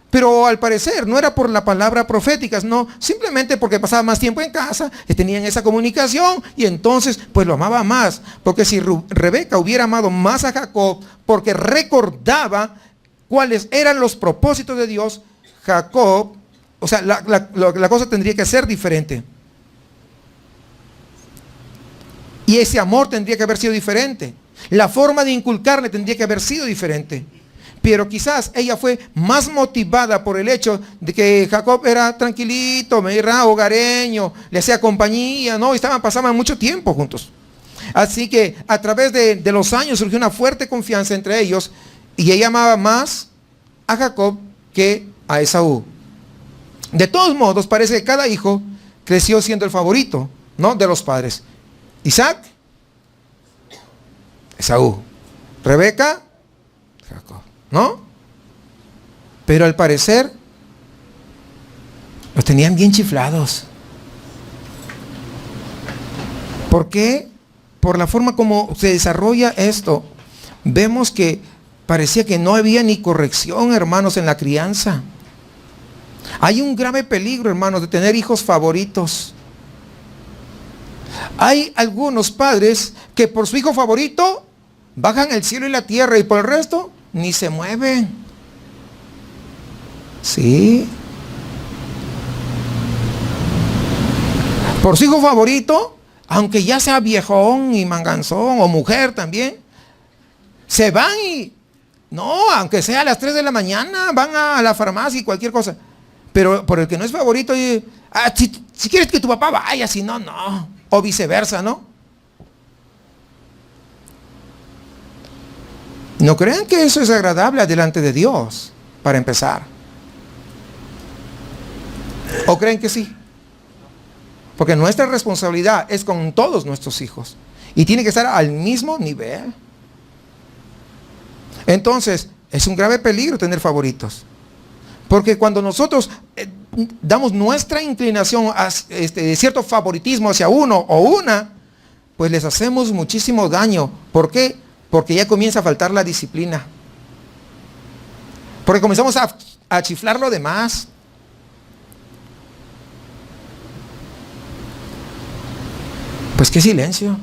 Pero al parecer no era por la palabra profética, no, simplemente porque pasaba más tiempo en casa, tenían esa comunicación y entonces pues lo amaba más. Porque si Rebeca hubiera amado más a Jacob porque recordaba cuáles eran los propósitos de Dios, Jacob, o sea, la cosa tendría que ser diferente. Y ese amor tendría que haber sido diferente. La forma de inculcarle tendría que haber sido diferente. Pero quizás ella fue más motivada por el hecho de que Jacob era tranquilito, era hogareño, le hacía compañía, ¿no? Pasaban mucho tiempo juntos. Así que a través de los años surgió una fuerte confianza entre ellos y ella amaba más a Jacob que a Esaú. De todos modos, parece que cada hijo creció siendo el favorito, ¿no? De los padres. Isaac, Esaú. Rebeca, Jacob, ¿no? Pero al parecer los tenían bien chiflados. ¿Por qué? Por la forma como se desarrolla esto. Vemos que parecía que no había ni corrección, hermanos, en la crianza. Hay un grave peligro, hermanos, de tener hijos favoritos. Hay algunos padres que por su hijo favorito bajan el cielo y la tierra y por el resto ni se mueven. Sí. Por su hijo favorito, aunque ya sea viejón y manganzón o mujer también, se van y, no, aunque sea a las 3 de la mañana, van a la farmacia y cualquier cosa. Pero por el que no es favorito, si quieres que tu papá vaya, si no, no. O viceversa, ¿no? No crean que eso es agradable delante de Dios, para empezar. ¿O creen que sí? Porque nuestra responsabilidad es con todos nuestros hijos. Y tiene que estar al mismo nivel. Entonces, es un grave peligro tener favoritos. Porque cuando nosotros damos nuestra inclinación a cierto favoritismo hacia uno o una, pues les hacemos muchísimo daño. ¿Por qué? Porque ya comienza a faltar la disciplina. Porque comenzamos a chiflar lo demás. Pues qué silencio.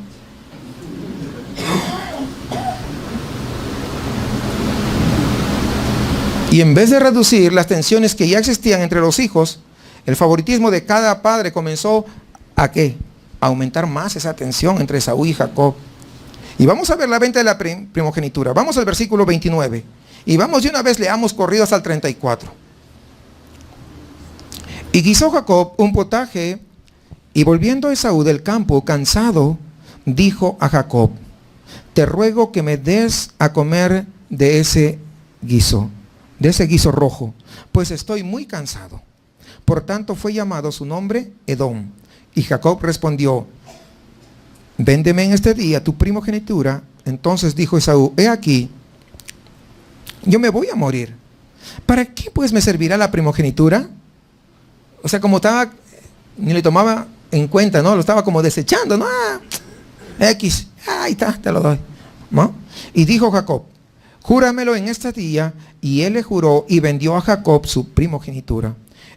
Y en vez de reducir las tensiones que ya existían entre los hijos, el favoritismo de cada padre comenzó a ¿qué? A aumentar más esa tensión entre Esaú y Jacob. Y vamos a ver la venta de la primogenitura. Vamos al versículo 29. Y vamos de una vez, leamos corrido hasta el 34. Y guisó Jacob un potaje, y volviendo Esaú del campo, cansado, dijo a Jacob: te ruego que me des a comer de ese guiso rojo, pues estoy muy cansado. Por tanto fue llamado su nombre Edom. Y Jacob respondió: véndeme en este día tu primogenitura. Entonces dijo Esaú: he aquí, yo me voy a morir. ¿Para qué pues me servirá la primogenitura? O sea, como estaba, ni le tomaba en cuenta, ¿no? Lo estaba como desechando, ¿no? X, ahí está, te lo doy, ¿no? Y dijo Jacob: júramelo en este día. Y él le juró y vendió a Jacob su primogenitura.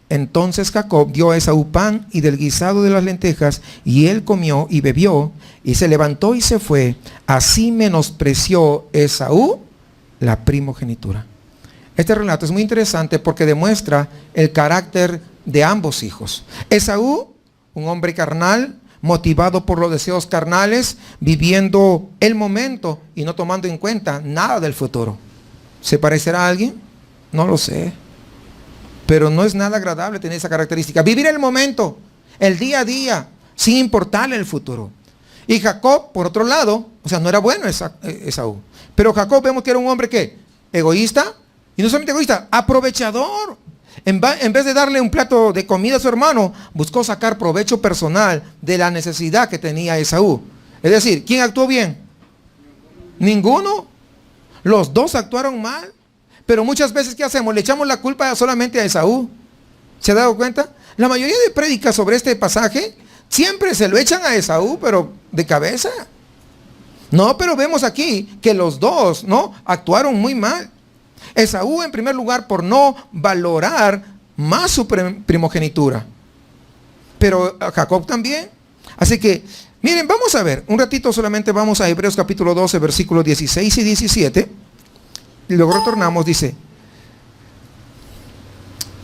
Entonces Jacob dio a Esaú pan y del guisado de las lentejas, y él comió y bebió, y se levantó y se fue. Así menospreció Esaú la primogenitura. Este relato es muy interesante porque demuestra el carácter de ambos hijos. Esaú, un hombre carnal, motivado por los deseos carnales, viviendo el momento y no tomando en cuenta nada del futuro. ¿Se parecerá a alguien? No lo sé. Pero no es nada agradable tener esa característica. Vivir el momento, el día a día, sin importarle el futuro. Y Jacob, por otro lado, o sea, no era bueno Esaú. Pero Jacob vemos que era un hombre que egoísta, y no solamente egoísta, aprovechador. En vez de darle un plato de comida a su hermano, buscó sacar provecho personal de la necesidad que tenía Esaú. Es decir, ¿quién actuó bien? Ninguno. Los dos actuaron mal. Pero muchas veces, ¿qué hacemos? Le echamos la culpa solamente a Esaú. ¿Se ha dado cuenta? La mayoría de prédicas sobre este pasaje siempre se lo echan a Esaú, pero de cabeza. No, pero vemos aquí que los dos, ¿no?, actuaron muy mal. Esaú, en primer lugar, por no valorar más su primogenitura. Pero Jacob también. Así que, miren, vamos a ver, un ratito solamente vamos a Hebreos capítulo 12, versículos 16 y 17. Y luego retornamos, dice: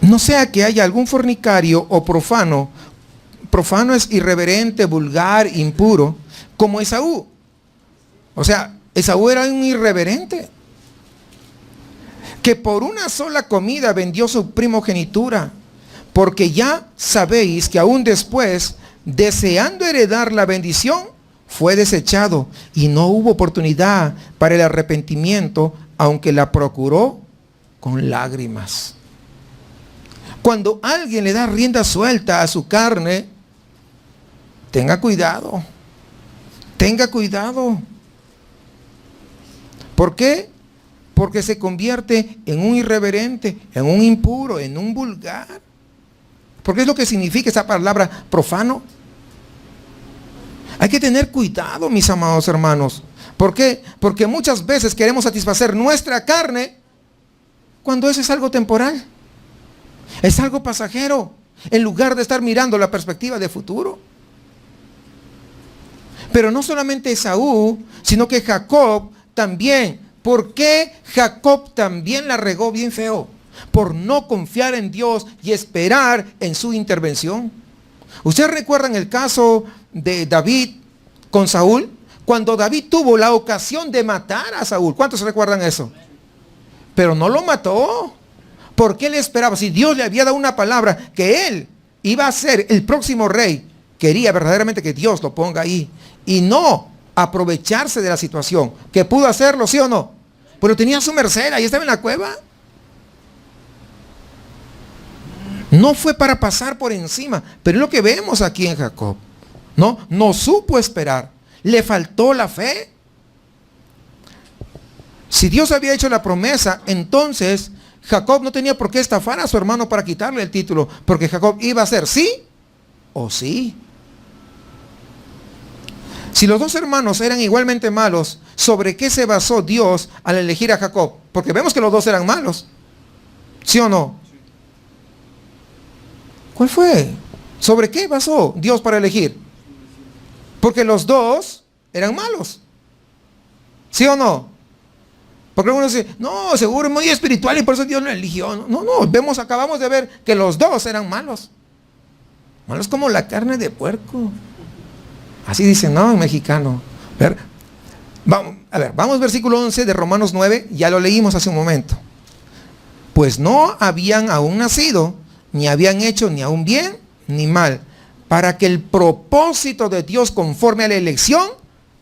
no sea que haya algún fornicario o profano. Profano es irreverente, vulgar, impuro, como Esaú. O sea, Esaú era un irreverente, que por una sola comida vendió su primogenitura, porque ya sabéis que aún después, deseando heredar la bendición, fue desechado, y no hubo oportunidad para el arrepentimiento, aunque la procuró con lágrimas. Cuando alguien le da rienda suelta a su carne, tenga cuidado. Tenga cuidado. ¿Por qué? Porque se convierte en un irreverente, en un impuro, en un vulgar. Porque es lo que significa esa palabra profano. Hay que tener cuidado, mis amados hermanos. ¿Por qué? Porque muchas veces queremos satisfacer nuestra carne cuando eso es algo temporal. Es algo pasajero, en lugar de estar mirando la perspectiva de futuro. Pero no solamente Esaú, sino que Jacob también. ¿Por qué Jacob también la regó bien feo? Por no confiar en Dios y esperar en su intervención. ¿Ustedes recuerdan el caso de David con Saúl? Cuando David tuvo la ocasión de matar a Saúl. ¿Cuántos recuerdan eso? Pero no lo mató. ¿Por qué le esperaba? Si Dios le había dado una palabra que él iba a ser el próximo rey, quería verdaderamente que Dios lo ponga ahí. Y no aprovecharse de la situación. ¿Que pudo hacerlo, sí o no? Pero tenía a su merced, ahí estaba en la cueva. No fue para pasar por encima. Pero es lo que vemos aquí en Jacob. No supo esperar. Le faltó la fe. Si Dios había hecho la promesa, entonces Jacob no tenía por qué estafar a su hermano para quitarle el título, porque Jacob iba a ser sí o sí. Si los dos hermanos eran igualmente malos, ¿sobre qué se basó Dios al elegir a Jacob? Porque vemos que los dos eran malos. ¿Sí o no? ¿Cuál fue? ¿Sobre qué basó Dios para elegir? Porque los dos eran malos. ¿Sí o no? Porque algunos dicen, no, seguro es muy espiritual y por eso Dios lo eligió. No, acabamos de ver que los dos eran malos. Malos como la carne de puerco. Así dicen, no, en mexicano. Vamos versículo 11 de Romanos 9, ya lo leímos hace un momento. Pues no habían aún nacido, ni habían hecho ni aún bien ni mal, para que el propósito de Dios conforme a la elección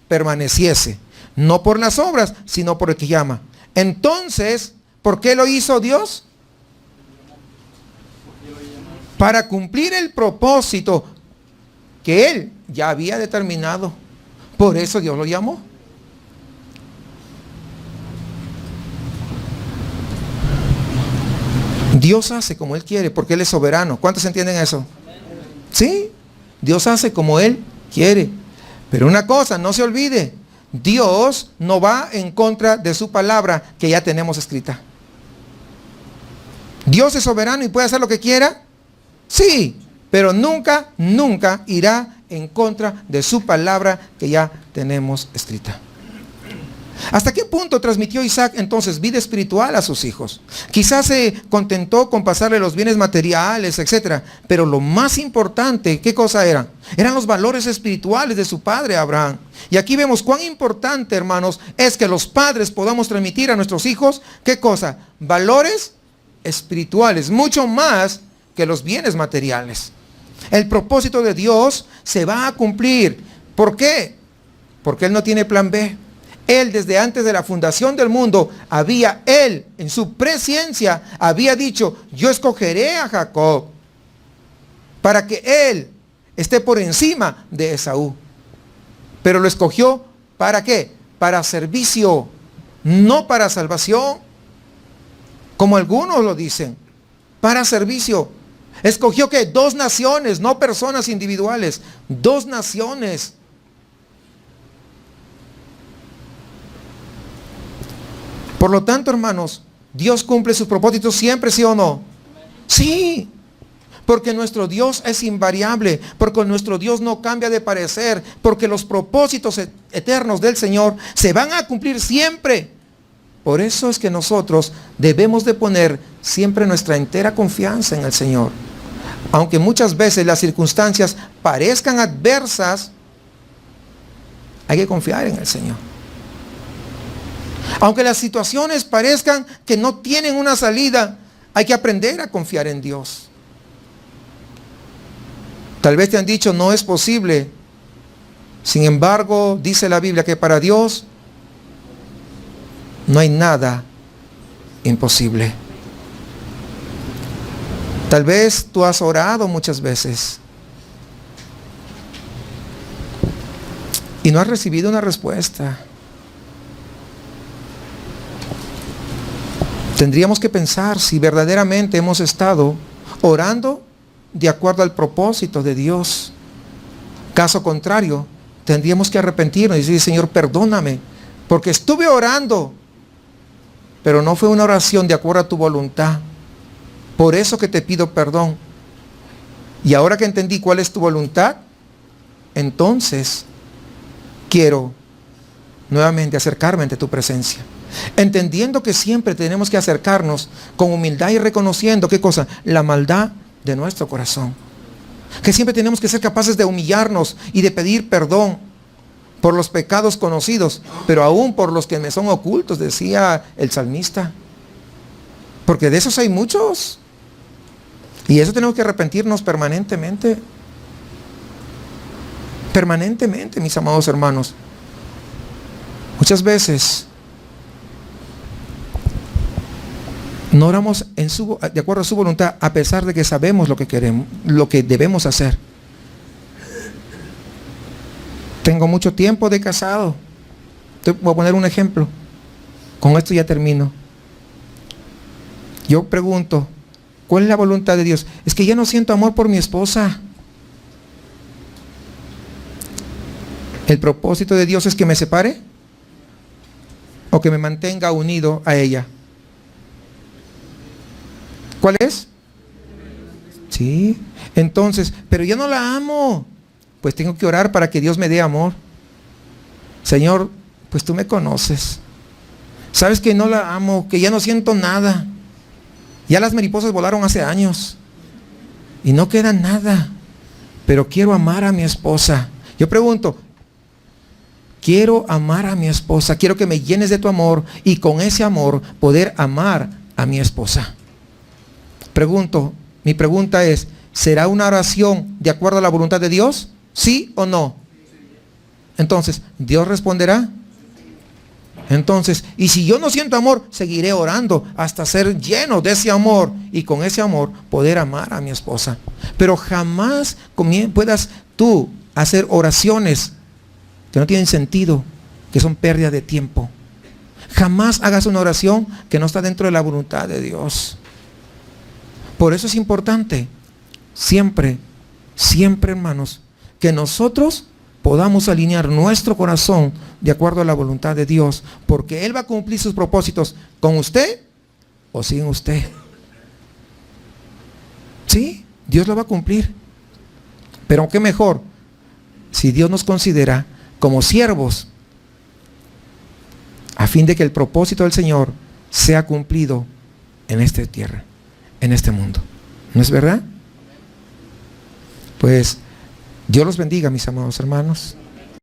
permaneciese, no por las obras, sino por el que llama. Entonces, ¿por qué lo hizo Dios? Para cumplir el propósito que Él ya había determinado. Por eso Dios lo llamó. Dios hace como Él quiere, porque Él es soberano. ¿Cuántos entienden eso? Sí, Dios hace como Él quiere. Pero una cosa, no se olvide, Dios no va en contra de su palabra que ya tenemos escrita. Dios es soberano y puede hacer lo que quiera. Sí, pero nunca irá en contra de su palabra que ya tenemos escrita. ¿Hasta qué punto transmitió Isaac entonces vida espiritual a sus hijos? Quizás se contentó con pasarle los bienes materiales, etcétera, pero lo más importante, ¿qué cosa eran? Eran los valores espirituales de su padre Abraham. Y aquí vemos cuán importante, hermanos, es que los padres podamos transmitir a nuestros hijos, ¿qué cosa? Valores espirituales, mucho más que los bienes materiales. El propósito de Dios se va a cumplir. ¿Por qué? Porque Él no tiene plan B. Él desde antes de la fundación del mundo Él en su presciencia había dicho, yo escogeré a Jacob para que él esté por encima de Esaú. Pero lo escogió ¿para qué? Para servicio, no para salvación, como algunos lo dicen, para servicio. Escogió que 2 naciones, no personas individuales, 2 naciones. Por lo tanto, hermanos, Dios cumple sus propósitos siempre, ¿sí o no? Sí, porque nuestro Dios es invariable, porque nuestro Dios no cambia de parecer, porque los propósitos eternos del Señor se van a cumplir siempre. Por eso es que nosotros debemos de poner siempre nuestra entera confianza en el Señor. Aunque muchas veces las circunstancias parezcan adversas, hay que confiar en el Señor. Aunque las situaciones parezcan que no tienen una salida, hay que aprender a confiar en Dios. Tal vez te han dicho, no es posible. Sin embargo, dice la Biblia que para Dios no hay nada imposible. Tal vez tú has orado muchas veces y no has recibido una respuesta. Tendríamos que pensar si verdaderamente hemos estado orando de acuerdo al propósito de Dios. Caso contrario, tendríamos que arrepentirnos y decir, Señor, perdóname, porque estuve orando, pero no fue una oración de acuerdo a tu voluntad. Por eso que te pido perdón. Y ahora que entendí cuál es tu voluntad, entonces quiero nuevamente acercarme ante tu presencia. Entendiendo que siempre tenemos que acercarnos con humildad y reconociendo, ¿qué cosa? La maldad de nuestro corazón. Que siempre tenemos que ser capaces de humillarnos y de pedir perdón por los pecados conocidos, pero aún por los que me son ocultos, decía el salmista. Porque de esos hay muchos. Y eso tenemos que arrepentirnos permanentemente. Permanentemente, mis amados hermanos. Muchas veces no oramos de acuerdo a su voluntad, a pesar de que sabemos lo que queremos, lo que debemos hacer. Tengo mucho tiempo de casado. Te voy a poner un ejemplo. Con esto ya termino. Yo pregunto, ¿cuál es la voluntad de Dios? Es que ya no siento amor por mi esposa. ¿El propósito de Dios es que me separe? ¿O que me mantenga unido a ella? ¿Cuál es? Sí. Entonces, pero yo no la amo. Pues tengo que orar para que Dios me dé amor. Señor, pues tú me conoces. Sabes que no la amo, que ya no siento nada. Ya las mariposas volaron hace años y no queda nada, pero quiero amar a mi esposa. Yo pregunto, quiero amar a mi esposa, quiero que me llenes de tu amor y con ese amor poder amar a mi esposa. Pregunto, mi pregunta es, ¿será una oración de acuerdo a la voluntad de Dios? ¿Sí o no? Entonces, ¿Dios responderá? Entonces, y si yo no siento amor, seguiré orando hasta ser lleno de ese amor y con ese amor poder amar a mi esposa. Pero jamás puedas tú hacer oraciones que no tienen sentido, que son pérdida de tiempo. Jamás hagas una oración que no está dentro de la voluntad de Dios. Por eso es importante, siempre, hermanos, que nosotros podamos alinear nuestro corazón de acuerdo a la voluntad de Dios, porque Él va a cumplir sus propósitos con usted o sin usted. Sí, Dios lo va a cumplir. Pero qué mejor si Dios nos considera como siervos a fin de que el propósito del Señor sea cumplido en esta tierra, en este mundo. ¿No es verdad? Pues Dios los bendiga, mis amados hermanos.